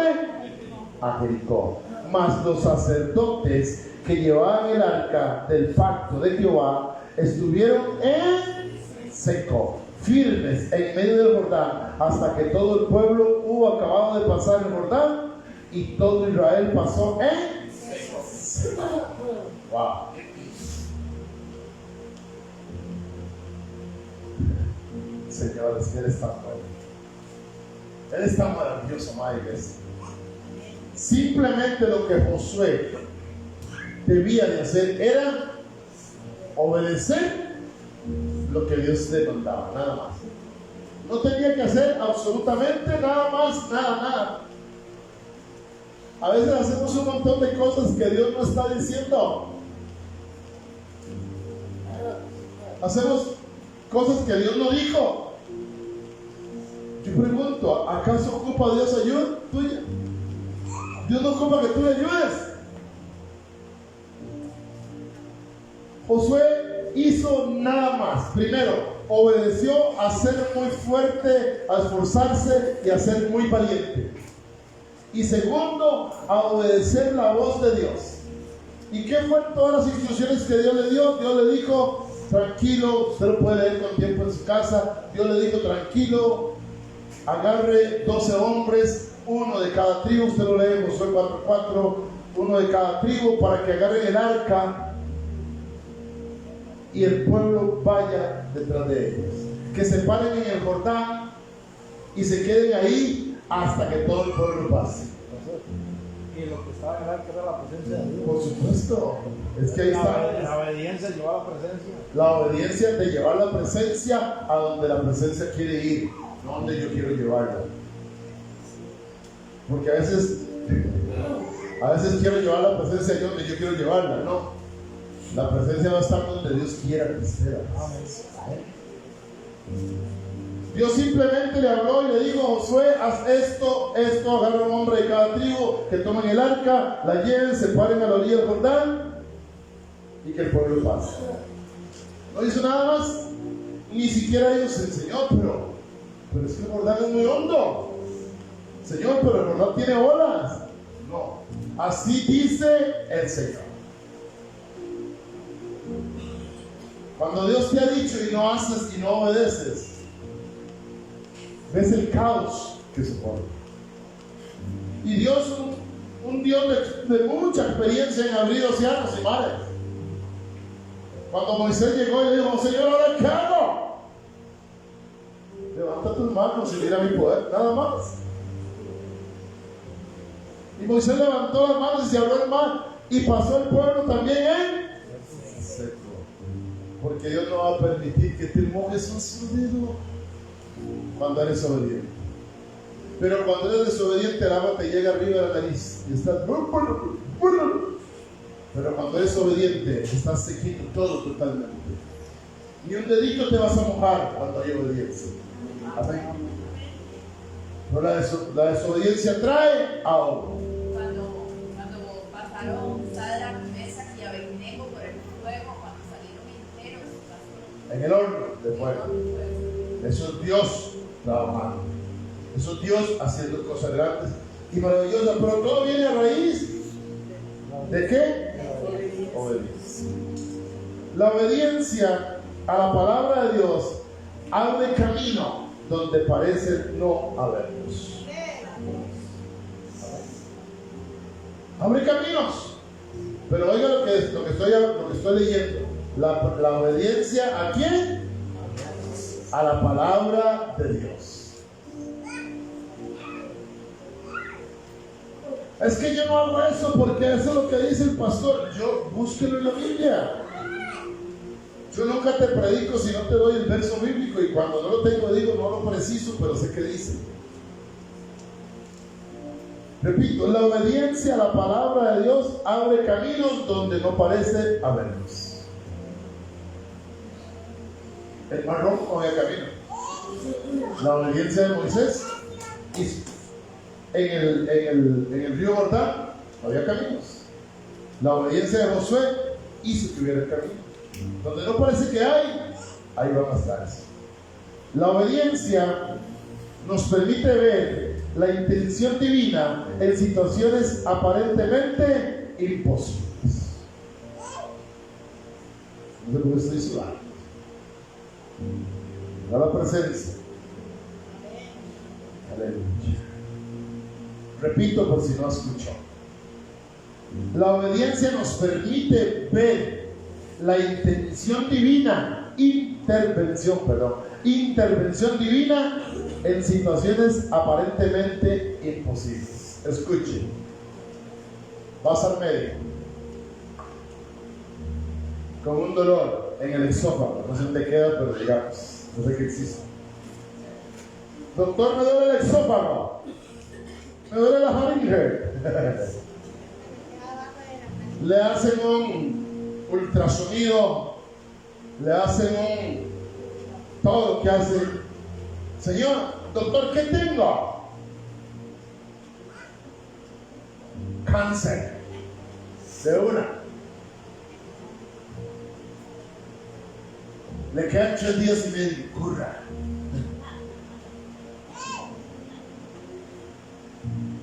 Speaker 1: A Jericó. Mas los sacerdotes que llevaban el arca del pacto de Jehová estuvieron en seco, firmes en medio del Jordán, hasta que todo el pueblo hubo acabado de pasar el Jordán, y todo Israel pasó en seco. Wow. Señor, es que Él es tan bueno. Él es tan maravilloso, madre iglesia. Simplemente lo que Josué debía de hacer era obedecer lo que Dios le mandaba, nada más. No tenía que hacer absolutamente nada más, nada. A veces hacemos un montón de cosas que Dios no está diciendo. Hacemos cosas que Dios no dijo. Yo pregunto, ¿acaso ocupa Dios ayuda tuya? Dios no ocupa que tú le ayudes. Josué hizo nada más. Primero, obedeció a ser muy fuerte, a esforzarse y a ser muy valiente. Y segundo, a obedecer la voz de Dios. ¿Y qué fue todas las instrucciones que Dios le dio? Dios le dijo, tranquilo, usted lo puede leer con tiempo en su casa. Dios le dijo, tranquilo, agarre 12 hombres, uno de cada tribu, usted lo lee en Josué 4:4, uno de cada tribu, para que agarren el arca y el pueblo vaya detrás de ellos. Que se paren en el Jordán y se queden ahí hasta que todo el pueblo pase.
Speaker 2: Y lo que estaba en el arca era la presencia de Dios.
Speaker 1: Por supuesto, es que ahí está.
Speaker 2: La obediencia lleva la presencia.
Speaker 1: La obediencia de llevar la presencia a donde la presencia quiere ir, no donde yo quiero llevarla. Porque a veces quiero llevar la presencia yo donde yo quiero llevarla, no. La presencia va a estar donde Dios quiera que esté. Dios simplemente le habló y le dijo a Josué, haz esto, agarra un hombre de cada tribu, que tomen el arca, la lleven, se paren a la orilla del Jordán y que el pueblo pase. No hizo nada más, ni siquiera ellos enseñó, pero es que el Jordán es muy hondo. Señor, pero el Jordán tiene olas. No, así dice el Señor. Cuando Dios te ha dicho y no haces y no obedeces, ves el caos que supone. Y Dios, un Dios de mucha experiencia en abrir océanos y mares. Cuando Moisés llegó y le dijo, Señor, ¿ahora qué hago? Levanta tus manos y mira mi poder, nada más. Y Moisés levantó las manos y se abrió el mar y pasó el pueblo también en seco. Porque Dios no va a permitir que te mojes un sonido cuando eres obediente. Pero cuando eres desobediente, el agua te llega arriba de la nariz y estás. Pero cuando eres obediente, estás sequito todo totalmente. Ni un dedito te vas a mojar cuando hay obediencia. Amén. Pero la desobediencia trae ahogo.
Speaker 3: Cuando pasaron Sadrach, Mesach y Abednego por el fuego, cuando salieron enteros,
Speaker 1: En el horno de fuego. Eso es Dios trabajando. Eso es Dios haciendo cosas grandes y maravillosas. Pero todo viene a raíz ¿de qué? Obediencia. La obediencia a la palabra de Dios abre camino donde parece no haberlos. Abre caminos. Pero oiga lo que estoy leyendo. La obediencia ¿a quién? A la palabra de Dios. Es que yo no hago eso porque eso es lo que dice el pastor. Yo búsquelo en la Biblia. Yo nunca te predico si no te doy el verso bíblico, y cuando no lo tengo digo no lo preciso, pero sé qué dice. Repito, la obediencia a la palabra de Dios abre caminos donde no parece haberlos. El Mar Rojo no había camino. La obediencia de Moisés hizo. En el río Jordán no había caminos. La obediencia de Josué hizo que hubiera el camino. Donde no parece que hay, ahí van a estar. La obediencia nos permite ver la intención divina en situaciones aparentemente imposibles. No sé por qué estoy sudando. Da la presencia. Aleluya. Repito por si no escuchó. La obediencia nos permite ver la intervención divina divina en situaciones aparentemente imposibles. Escuche. Vas al médico con un dolor en el esófago, no sé dónde queda, pero digamos, no sé qué existe. Doctor, me duele el esófago, me duele la faringe. Le hacen un ultrasonido, le hacen todo lo que hacen. Señor, doctor, ¿qué tengo? Cáncer. De una. Le quedan 3 días y medio. Curra.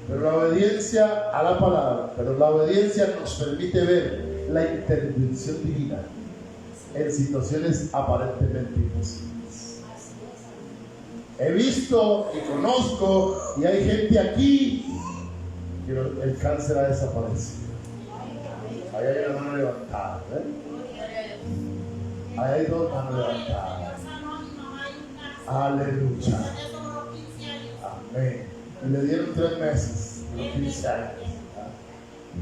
Speaker 1: Pero pero la obediencia a la palabra, pero la obediencia nos permite ver la intervención divina en situaciones aparentemente imposibles. He visto y conozco, y hay gente aquí que el cáncer ha desaparecido. Ahí hay una mano levantada, ahí hay dos manos levantadas. Aleluya. Amén. Y le dieron 3 meses, los 15 años.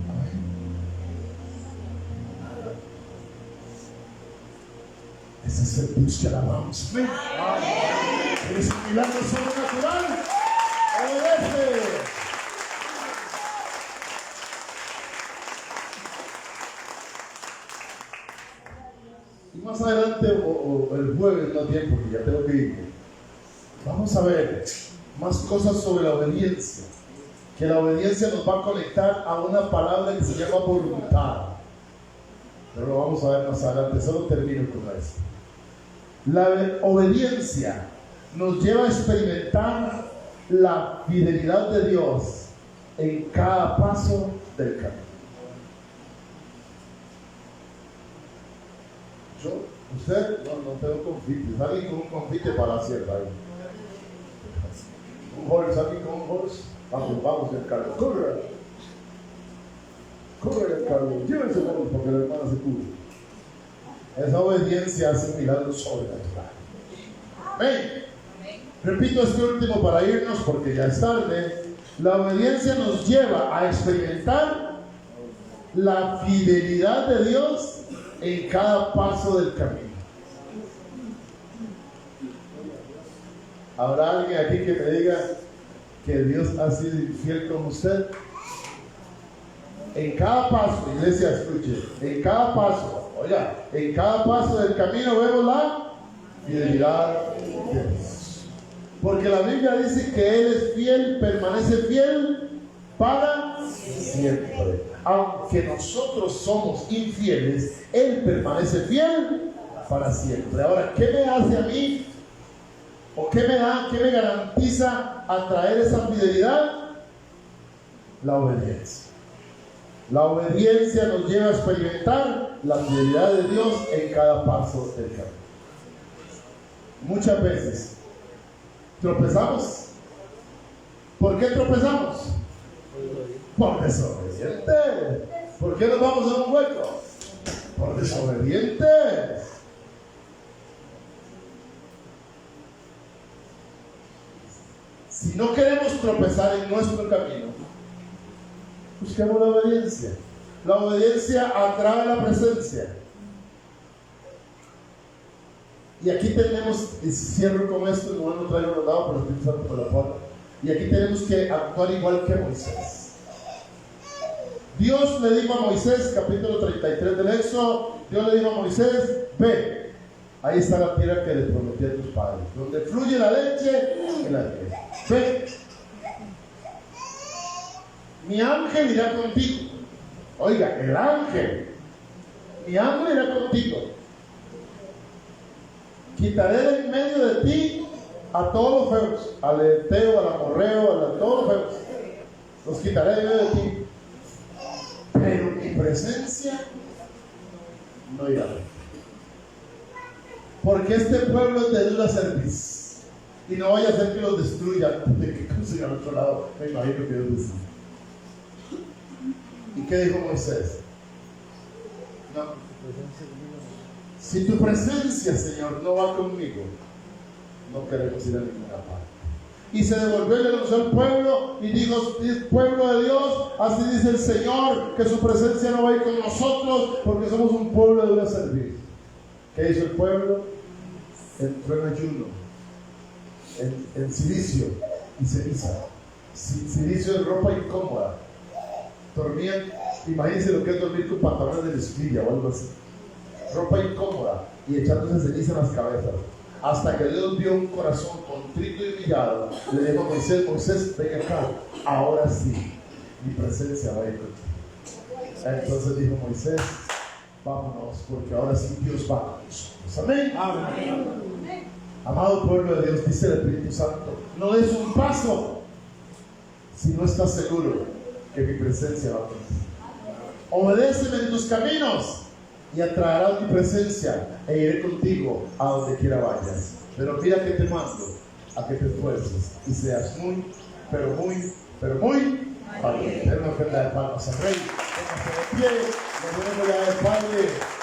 Speaker 1: Amén. Ese es el Dios que alabamos. Amén. Es un milagro sobrenatural. Obedece. Y más adelante, o el jueves, no tiempo, porque ya tengo que ir. Vamos a ver más cosas sobre la obediencia. Que la obediencia nos va a conectar a una palabra que se llama voluntad. Pero lo vamos a ver más adelante. Solo termino con esto. La obediencia nos lleva a experimentar la fidelidad de Dios en cada paso del camino. Usted no tengo confite. ¿Alguien con un confite para la sierra ahí? Un horse, ¿alguien con un horse? Vamos, el carro. Corre el carro. Llévense porque la hermana se cubre. Esa obediencia hace un milagro sobrenatural. Amén. Repito este último para irnos porque ya es tarde. La obediencia nos lleva a experimentar la fidelidad de Dios en cada paso del camino. ¿Habrá alguien aquí que me diga que Dios ha sido infiel con usted? En cada paso, iglesia, escuche, en cada paso, oiga, en cada paso del camino vemos la fidelidad de Dios. Porque la Biblia dice que Él es fiel, permanece fiel para siempre. Aunque nosotros somos infieles, Él permanece fiel para siempre. Ahora, ¿qué me hace a mí? ¿O qué me garantiza atraer esa fidelidad? La obediencia. La obediencia nos lleva a experimentar la fidelidad de Dios en cada paso del camino. Muchas veces tropezamos. ¿Por qué tropezamos? Por desobedientes. ¿Por qué nos vamos a un hueco? Por desobedientes. Si no queremos tropezar en nuestro camino, busquemos la obediencia. La obediencia atrae la presencia. Y aquí tenemos, y cierro con esto, no traigo los dados, pero estoy usando por la forma. Y aquí tenemos que actuar igual que Moisés. Dios le dijo a Moisés, capítulo 33 del Éxodo, Dios le dijo a Moisés, ve, ahí está la tierra que le prometí a tus padres, donde fluye la leche y la miel. Ve, mi ángel irá contigo. Oiga, el ángel, mi ángel irá contigo. Quitaré de en medio de ti a todos los feos, al Eteo, al Amorreo, a todos los feos. Los quitaré de en medio de ti. Pero mi presencia no irá. Porque este pueblo es de dura cerviz. Y no vaya a ser que los destruya de que consigan al otro lado. Me imagino que Dios decía. ¿Y qué dijo Moisés? No. Si tu presencia, Señor, no va conmigo, no queremos ir a ninguna parte. Y se devolvió y le anunció al pueblo y dijo: pueblo de Dios, así dice el Señor, que su presencia no va a ir con nosotros porque somos un pueblo de dura cerviz. ¿Qué hizo el pueblo? Entró en ayuno, en silicio y ceniza. Silicio es ropa incómoda. Dormían, imagínense lo que es dormir con pantalones de mezclilla o algo así. Ropa incómoda y echándose ceniza en las cabezas. Hasta que Dios vio un corazón contrito y humillado, le dijo a Moisés: Moisés, ven acá, ahora sí, mi presencia va a ir contigo. Entonces dijo Moisés: vámonos, porque ahora sí Dios va con nosotros. Amén. Amén. Amado pueblo de Dios, dice el Espíritu Santo, no des un paso si no estás seguro que mi presencia va contigo? Obedéceme en tus caminos y atraerá tu presencia e iré contigo a donde quiera vayas. Pero mira que te mando a que te esfuerces y seas muy, pero muy valiente. Den una ofrenda de palmas al Rey. Póngase de pie, le ponemos ya al Padre.